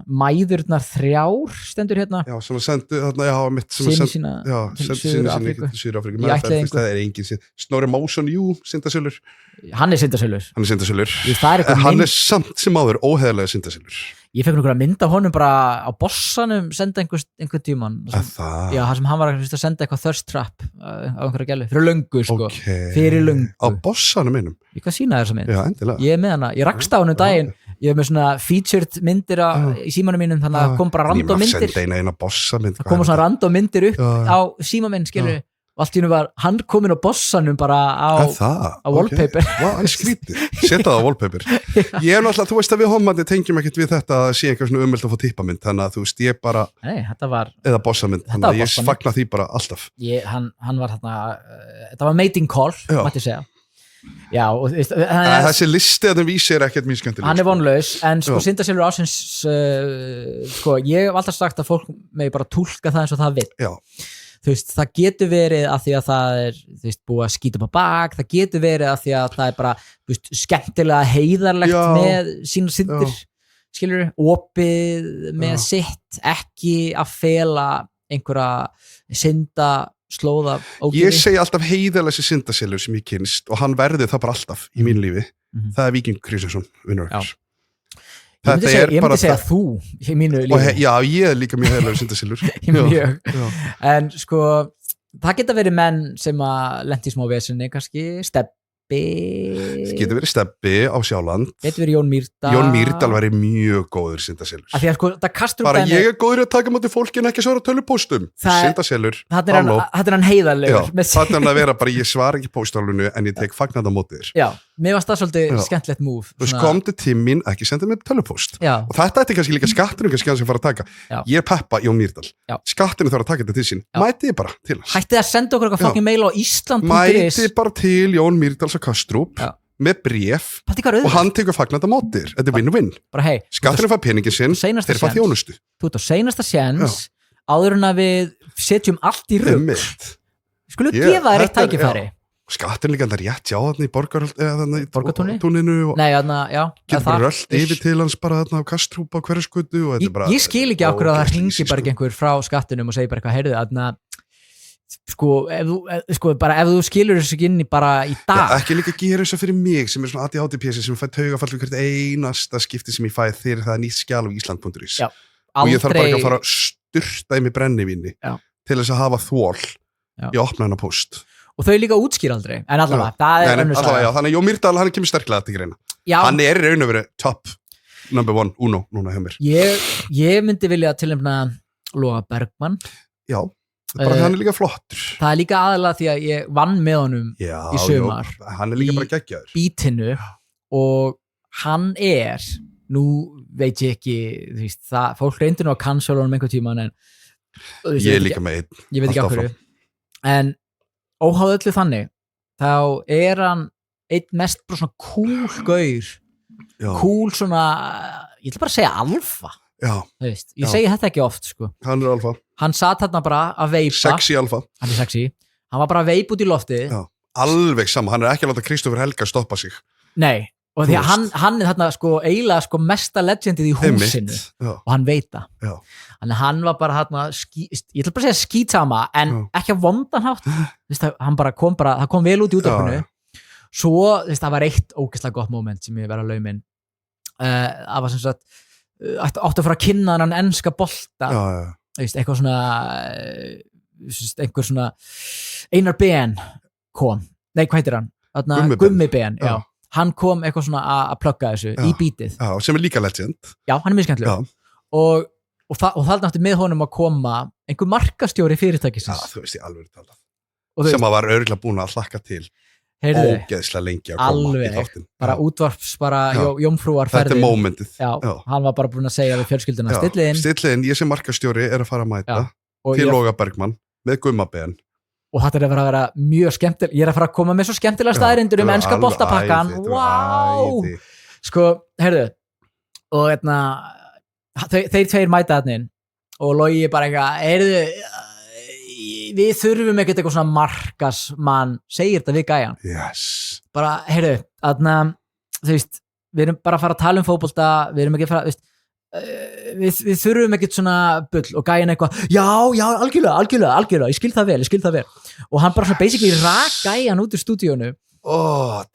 Mæðurnar 3 stendur hérna. Já, sem að sendu þarna, sinni sína til Suður-Afríku. Það er engin Snorri Másson, Syndaselur. Hann er Syndaselur. Hann er samt sem áður óheðilega Syndaselur. Ég fekk einhverja mynd af honum bara á Bossanum, senda einhvern tíman. Já, það sem hann var að senda eitthvað thirst trap á einhverja gælu. Fyrir löngu, sko. Fyrir löngu. Á Bossanum einum? Ég hvað sína þessa mynd? Já, endilega. Ég er með hana. Ég rakst á hann daginn. Ég hef með svona featured myndir í símanum mínum, þannig að kom bara random myndir. Ég maður senda eina Bossamynd. Það kom svona random myndir upp á símaminn, skilur. Og allt í hennu var hann komin á Bossanum bara á wallpaper. Vá, hann skrítið. Setta það á wallpaper. Ég er náttúrulega, þú veist að við homandi tengjum ekkert við þetta að sé einhver svona umöld að fá tippamynd, þannig að þú veist, ég bara eða Bossamynd, þannig að ég fagna því bara alltaf. Hann var þarna, þetta var mating call, mætti segja. Já, og þessi listi að það vísir ekkert mjög skemmtileg. Hann er vonlaus, en sko Syndaselur ársins, sko, ég hef alltaf sagt að fólk megi bara túlka það eins og það vill. Já. Þú veist, það getur verið að því að það er, þú veist, búið að skýta upp á bak, það getur verið að því að það er bara, þú veist, skemmtilega heiðarlegt með sína syndir, skilur, opið með sitt, ekki að fela einhverja synda slóða Ég segi alltaf heiðarleysi syndaselur sem ég kynst og hann verði það bara alltaf í mínu lífi. Það er Víkingur Kristjánsson, vinnur okkar. Ég myndi segja þú í mínu lífi. Já, ég er líka mjög heiðarleysi syndaselur. Mjög. En sko, það geta verið menn sem að lendi í smá vesinni, kannski, Það getur verið Stebbi á Sjáland. Getur verið Jón Mýrdal. Jón Mýrdal væri mjög góður syndaselur. Af því að sko, það kastur bara ég er góður að taka móti fólki en ekki svara tölvupóstum. Syndaselur. Það er hann heiðarlegur. Það er hann að vera bara, ég svara ekki póstalunu en ég tek fagnandi á móti þér. Já, mér varst það svolítið skemmtilegt múf. Þú veist, komdu til mín, ekki senda mér tölvupóst. Og þetta ætti kannski líka skatturinn kannski að fara að taka. Ég peppa Jón Mýrdal. Skatturinn þarf að taka þetta til sín. Mætið bara til hans. Hættið að senda okkur eitthvað fucking mail á Ísland.is. Mætið bara til Jón Mýrdals á Kastrup með bréf og hann tekur fagnandi á móti þér. Þetta er win-win. Skatturinn fær peningin sinn, þeir fá þjónustu. Þú ert á seinasta séns áður en að við setjum allt í rugl. Skulum gefa þér eitt tækifæri. Skatturinn líka rétt já þarna í borgartúninu og getur bara rölt yfir til hans bara þarna á Kastrup á Hverfisgötu. Ég skil ekki okkur að það hringi bara einhver frá skattinum og segir bara eitthvað, heyrðu þarna ef þú skilur þessu ekki inni bara í dag ekki líka gera þessu fyrir mig sem er svona ADHD-pjessi sem fæ taugafall við hvert einasta skipti sem ég fæ þegar það er nýtt skjal á Ísland.is og ég þarf bara ekki að fara að styrta í mig brennivíni til þess að hafa þól í opna hennar post og þau líka útskýra aldrei en allavega, það er önnur saga þannig að Jón Mýrdal, hann kemur sterklega til greina hann er í raun og verið top number one, uno, núna hjá mér ég myndi vilja tilnefna Loga Bergmann bara því hann er líka flottur það er líka aðalega því að ég vann með honum í sumar hann er líka bara geggjaður bítinu og hann er nú veit ég ekki það, fólk reyndir nú að cancela honum einhver tíma en ég er líka með einn ég veit ekki af hverju en óháð öllu þannig þá er hann einn mest bara svona cool gaur cool svona ég ætla bara að segja alfa ég segi þetta ekki oft sko. Hann er alfa hann satt hérna bara að veipa sexy alfa hann er sexy hann var bara að veipa út í lofti alveg sama hann er ekki að láta Kristófer Helga stoppa sig nei og því að hann er þarna sko eiginlega sko mesta legendið í húsinu og hann veit það þannig hann var bara þarna ég ætla bara að segja skítsama en ekki að vondan hátt hann bara kom það kom vel út í útvarpinu svo það var eitt ógeðslega gott moment sem ég verið að lauminn það var sem sagt átti að fara að kynna hann enska bolta eitthvað svona einhver svona Einar Ben kom, nei hvað heitir hann Gummi Ben, hann kom eitthvað svona að plugga þessu í bítið sem er líka legend hann er mjög skemmtileg og það nátti með honum að koma einhver markastjóri fyrirtækisins þú veist ég alveg talað sem að var örgulega búin að hlakka til ógeðslega lengi að koma í þáttin bara útvarps, bara jómfrúar ferðin þetta er momentið hann var bara búin að segja við fjölskylduna stilliðin, ég sem markastjóri er að fara að mæta til Loga Bergmann með Gummaben og þetta er að vera mjög skemmtileg ég er að fara að koma með svo skemmtilega staðrindur enska boltapakkan sko, heyrðu og þeir tveir mæta þarna og Logi bara eitthvað heyrðu við þurfum ekkert eitthvað svona markasmann segir þetta við gæjan bara, heyrðu, þú veist við erum bara að fara að tala um fótbolta við erum ekki að fara við þurfum ekkert svona bull og gæjan eitthvað já, algjörlega, ég skil það vel og hann bara svona basically rak gæjan út úr stúdíónu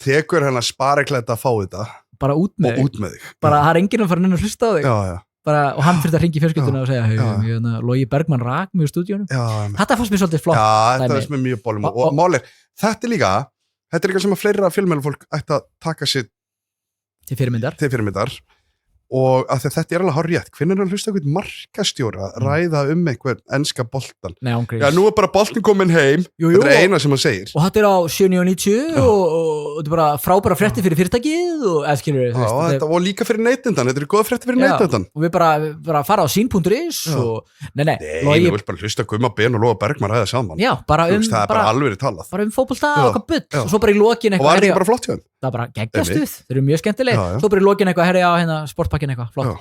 tekur hann að spareklæta að fá þetta bara út með þig bara það er enginn að fara inn að hlusta á þig og hann fyrir að ringi fjölskylduna og segja Logi Bergmann rak mjög stúdíónu þetta fannst mér svolítið flott þetta fannst mér mjög bólum og málir, þetta er líka sem að fleira fjölmiðlufólk ætti að taka sér til fyrirmyndar og að þetta er alveg hárrétt hvernig er að hlusta eitthvað markastjóra að ræða einhver enska boltan nú er bara boltin komin heim þetta er eina sem hann segir og þetta er á 7.90 og þetta er bara frábæra frétti fyrir fyrirtækið og líka fyrir neytendan þetta er góða frétti fyrir neytendan og við bara fara á sín.is og nei, ég vil bara hlusta Gummaben og Loga Bergmann ræða saman það er bara alveg talað bara fótbolta og bull og svo bara í lokin og var þetta bara flott hjá þeim það bara geggjastuð, þeir eru mjög skemmtileg svo bara í lokin eitthvað, herri á hérna sportpakkin eitthvað, flott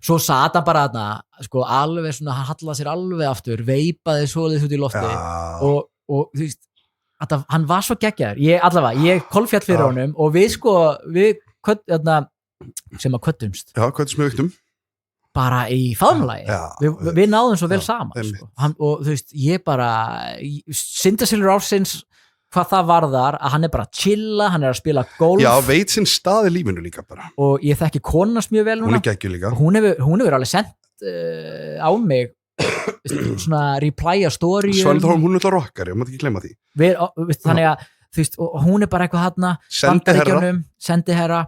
svo sat hann bara þarna sko alveg svona, hann hallaði sér alveg aftur veipaði svoleiðis út í lofti og þú veist hann var svo geggjaður, ég kolfjall fyrir honum og við sem að kvöttumst með viktum bara í faðmlagi við náðum svo vel saman sko. Og þú veist, ég bara Syndaselur ársins hvað það varðar, að hann bara að chilla, hann að spila golf. Já, veit sinn stað í lífinu líka bara. Og ég þekki konans mjög vel núna. Hún geggjuð líka. Hún hefur alveg sendt á mig svona replya story. Svaldur hún er rockari, ég mátt ekki glemma því. Þannig að, þú veist, og hún bara eitthvað hann, sendiherra,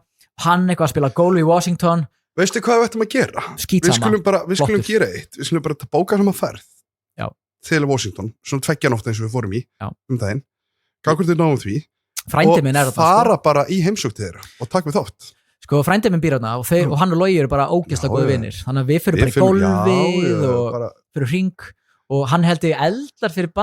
hann eitthvað að spila golf í Washington. Veistu hvað við ættum að gera? Skítsama. Við skulum gera eitt, við skulum bara bóka saman ferð til Washington, svona 2 nótt eins og við fórum í daginn. Hvað þið náum því og fara bara í heimsókn þeirra og taka við þátt. Sko, frændi minn býr þarna og hann og Logi eru bara ógeðslega góði vinir. Þannig að við fyrir bara í golfið og fyrir hring og hann heldur eldar fyrir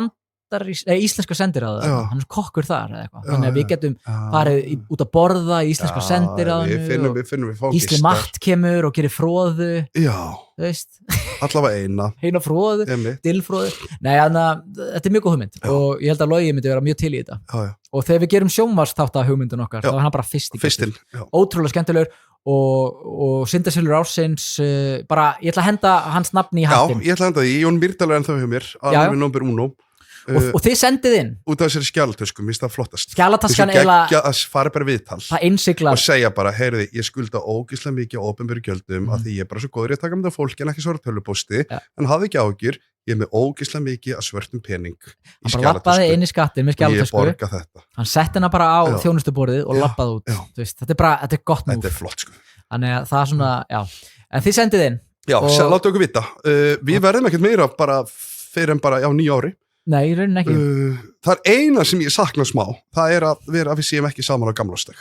íslenska sendiráða. Hann er kokkur þar eða eitthvað. Þannig að við getum farið út að borða í íslenska sendiráðinu. Við finnum Gísli Matt kemur og gerir fróðu. Já, þú veist. Allavega eina fróðu, dillfróðu. Nei, þannig að þetta er mjög góð hugmynd og ég held að Logi myndi vera mjög til í þetta. Og þegar við gerum sjónvarsþátta hugmyndun okkar, þá er hann bara fyrstinn. Ótrúlega skemmtilegur og Syndaselur ársins bara, ég ætla að henda hans nafni í hattin. Já, ég ætla að henda því, Jón Mýrdal er ennþá hjá mér, alveg nómber 1. Og þið sendið inn út af þessari skjálatöskum, mér finnst það flottast. Skjálataskan eiginlega að fara bara viðtal og segja bara, heyriði, ég skulda ógeðslega mikið á opinberu gjöldum af því ég er bara svo góður í að taka með það fólk en ekki svara tölvupósti, en hafði ekki áhyggjur, ég er með ógeðslega mikið að svörtum pening í skjálatösku. Hann bara lappaði inn í skattin með skjálatösku. Ég borga þetta. Hann setti hana bara á þjónustuborðið og lappaði út. Þetta er gott múf. Þetta er flott, sko. Þannig að það er svona, en þið sendið inn. Já, láttu okkur vita. Við verðum ekkert meira bara fyrir en bara 9 ári. Nei, í rauninni ekki. Það er eina sem ég sakna smá, það er að við séum ekki saman á gamlásteg.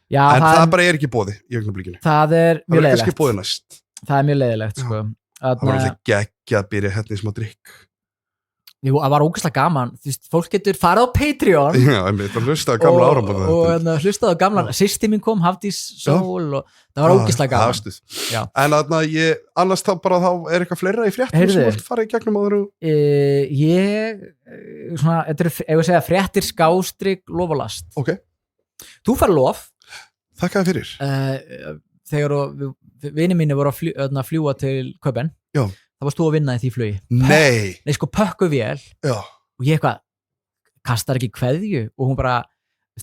Já, en það bara er ekki boði í augnablikinu. Það er mjög leiðilegt. Það er kannski boði næst. Það er mjög leiðilegt, sko. Það var alltaf geggja að byrja hérna í smá drikk. Jú, það var ógeðslega gaman. Þú veist, fólk getur farið á Patreon. Já, einmitt, og hlustaði á gamla árambóða. Og hlustaði á gamla, systir mín kom, Hafdís Sól, og það var ógeðslega gaman. En annars þá er eitthvað fleira í fréttum sem þú farið í gegnum áður? Þetta er að segja fréttir / lof og last. Ok. Þú fær lof. Þakka þér fyrir. Þegar vinir mínir voru að fljúa til Köben. Já. Það varst þú að vinna í því flugi. Nei, sko pökkuvél og ég eitthvað, kastar ekki kveðju og hún bara,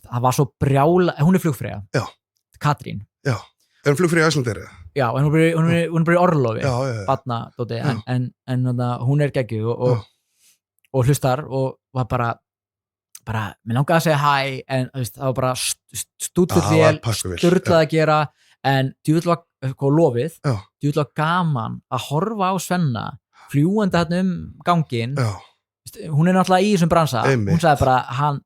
það var svo brjála, hún er flugfreyja. Já. Katrín. Já. Er hún flugfreyja í Íslandi? Já, en hún er bara í orlofi. Barna, dóti, en hún er geggjuð og hlustar og var bara, mér langaði að segja hæ, en það var bara stúdfull vél, sturlað að gera, en djúvill var lofið, djúvill var gaman að horfa á Svenna fljúandi hérna gangin. Hún er náttúrulega í þessum bransa. Hún sagði bara, hann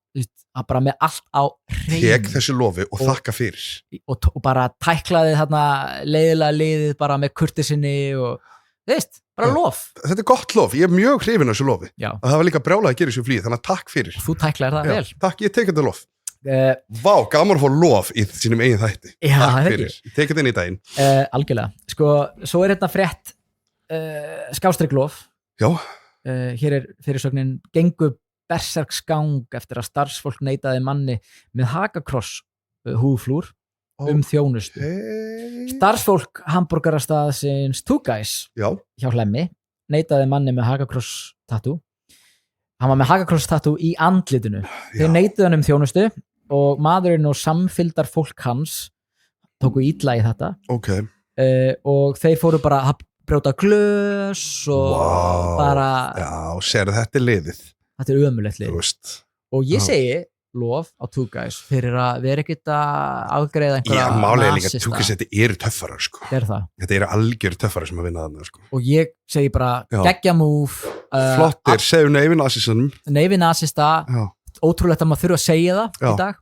bara með allt á hreinu. Tek þessu lofi og þakka fyrir. Og bara tæklaði þarna leiðilega liðið bara með kurteisinni og bara lof. Þetta er gott lof, ég er mjög hrifinn af þessu lofi. Það var líka brjálað að gera þessu flýð, þannig að takk fyrir. Þú tæklaðir það vel. Takk, ég tek þetta lof. Vá, gaman að fá lof í sínum eigin þætti. Takk fyrir, ég tek þetta inn í daginn. Algjörlega, sko, svo er hérna frétt / lof. Já. Hér er fyrirsögnin: gengu berserksgang eftir að starfsfólk neitaði manni með hakakross húðflúr þjónustu. Starfsfólk hamborgarastaðsins Two Guys hjá Hlemmi neitaði manni með hakakross tattoo. Hann var með hakakross tattoo í andlitinu. Þeir neituðu hann þjónustu og maðurinn og samfylgdar fólk hans tóku illa í þetta. Og þeir fóru bara að brjóta glös og bara... Já, sér þetta er liðið. Þetta er ömurlegt lið. Og ég segi lof á Two Guys fyrir að vera ekkert að afgreiða einhverja nasista. Já, málega líka, Two Guys, þetta eru töffarar, sko. Þetta eru algjör töffarar sem að vinna þarna, sko. Og ég segi bara, geggja múf. Flottir, segjum neyfinasistunum. Neyfinasista, ótrúlegt að maður þurfa að segja það í dag.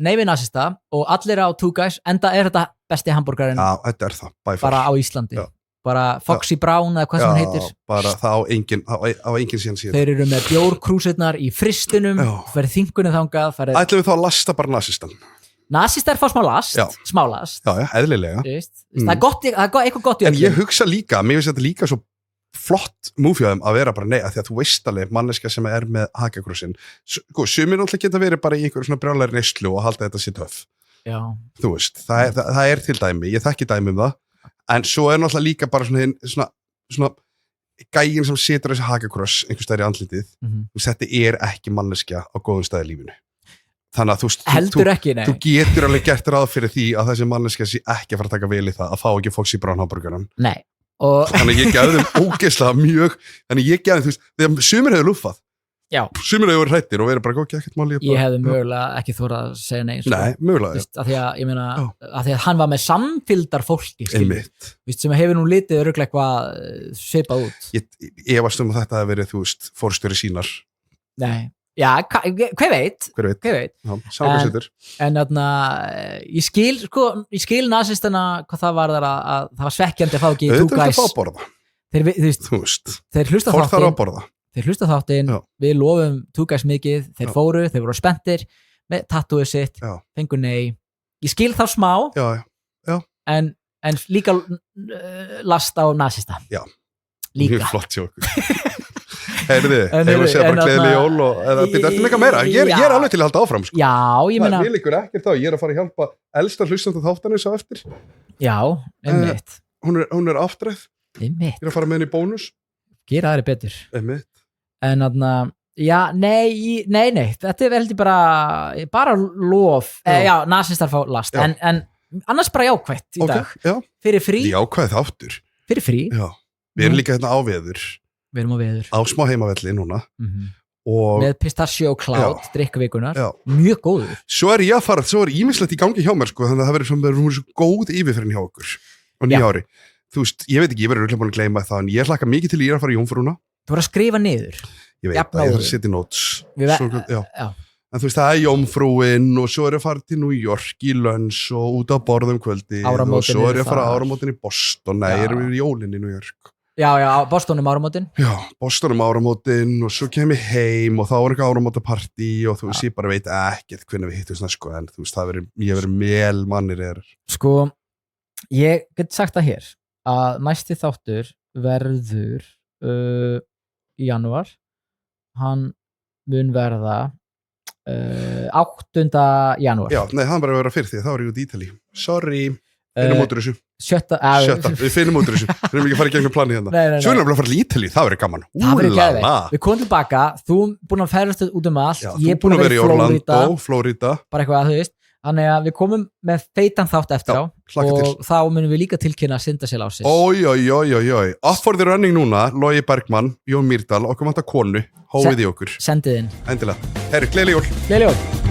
Neyfinasista og allir á Two Guys, enda er þetta besti hamburgarinn. Já, þetta er það, by far. Bara á Íslandi. Bara Foxy Brown eða hvað sem hann heitir. Já, bara það á enginn síðan síðan. Þeir eru með bjórkrúsirnar í fristunum, ferð þingunum þangað. Ætlum við þá að lasta bara nasistan? Nasistar fá smá last. Já, eðlilega. Það er gott, eitthvað gott í öllu. En ég hugsa líka, mér finnst þetta líka svo flott múfjáðum að vera bara nei, að því að þú veist alveg manneska sem er með hakakrúsin. Sumir náttúrulega geta verið bara í einhverju svona brjálæri neyslu og halda þetta sér töff. Já. Þú veist, það er til dæmi, ég þekki dæmi um það. en svo náttúrulega líka bara svona gægin sem setur þessi hakakross einhvers staðar í andlitið, þetta ekki manneskja á góðum staði í lífinu. Þannig að þú getur alveg gert ráð fyrir því að þessi manneskja sé ekki að fara að taka vel í það að fá ekki Foxy Brown hamburgeran. Nei. Þannig að ég gefði þeim ógeðslega mjög, þannig ég gefði þeim, þegar sumir hefur luffað. Já. Sumir hefur verið hrættir og verið bara ekkert máli. Ég hefði mögulega ekki þorað að segja nei. Nei, mögulega. Af því að, ég meina, af því að hann var með samfylgdar fólki, sem hefur nú litið örugglega eitthvað svipað út. Ég varst að þetta hefði verið, forstjóri sínar. Nei. Já, hver veit. Já, sákvæmsittur. En þarna, ég skil nasistana hvað það var þar að það var svekkjandi að fá ekki two guys. Þetta er að fá að borða. Þeir hlusta fólk þarf að borða. Þeir hlusta þáttinn, við lofum two guys mikið, þeir fóru, þeir voru spenntir með tattooið sitt, fengu nei. Ég skil þá smá, en líka last á nasista. Já, líka. Mjög flott hjá okkur. Heyrðu, hefur við séð bara gleðileg jól og eða byrja eftir meika meira. Ég er alveg til að halda áfram, sko. Já, ég meina. Það er líkur ekkert á, ég er að fara að hjálpa elsta hlustandi þáttanins á eftir. Já, einmitt. Hún er aftræð. Einmitt. Ég er að fara með henni í bónus. Gera aðri betur. Einmitt. En þarna, já, nei, þetta er veldig bara lof. Já, nasistar fá last, en annars bara jákvætt í dag. Já. Fyrir frí. Jákvætt þáttur. Fyrir frí. Já. Við erum líka hérna á veður. Við erum á veður. Á smá heimavelli núna. Og með pistachio cloud, drikkvikunar, mjög góður. Svo er ýmislegt í gangi hjá mér, sko, þannig að það verður svo góð yfirferðin hjá okkur á nýja ári. Þú veist, ég veit ekki, ég verður örugglega búin að gleyma það, en ég hlakka mikið til ég er að fara í Jómfrúna. Þú voru að skrifa niður. Ég veit að ég þarf að setja í notes. En þú veist, það er Jómfrúin og svo er ég að fara til New York í lunch og út á borðum kvöldi og svo er ég að fara áramótin í Boston. Nei, ég er við jólinn í New York. Já, Bostonum áramótin. Já, Bostonum áramótin og svo kem ég heim og þá er eitthvað áramótapartí og þú veist, ég bara veit ekkert hvernig við hittum svona, sko, en þú veist, ég verið mélmannir er. Sko, ég get sagt það hér að næsti þáttur verður í janúar. Hann mun verða 8. janúar. Já, nei, hann bara verða fyrir því, þá er ég út í Ítali. Sorry. Finnum út úr þessu. Sjötta, við finnum út úr þessu. Við erum ekki að fara í gegnum planið hérna. Svo erum við að fara í Ítali, það verður gaman. Það verður geðveikt. Við komum tilbaka, þú búin að ferðast út um allt. Já, ég er búin að vera í Orlando, Florida. Bara eitthvað að þú veist. Þannig að við komum með feitan þátt eftir á og þá munum við líka tilkynna Syndasel ásins. Ói. Off for the running núna, Logi Bergmann, Jón Mýrdal, okkur vantar konu, hófið í okkur. Sendið inn. Endilega. Herri, gleðileg jól. Gleðileg jól.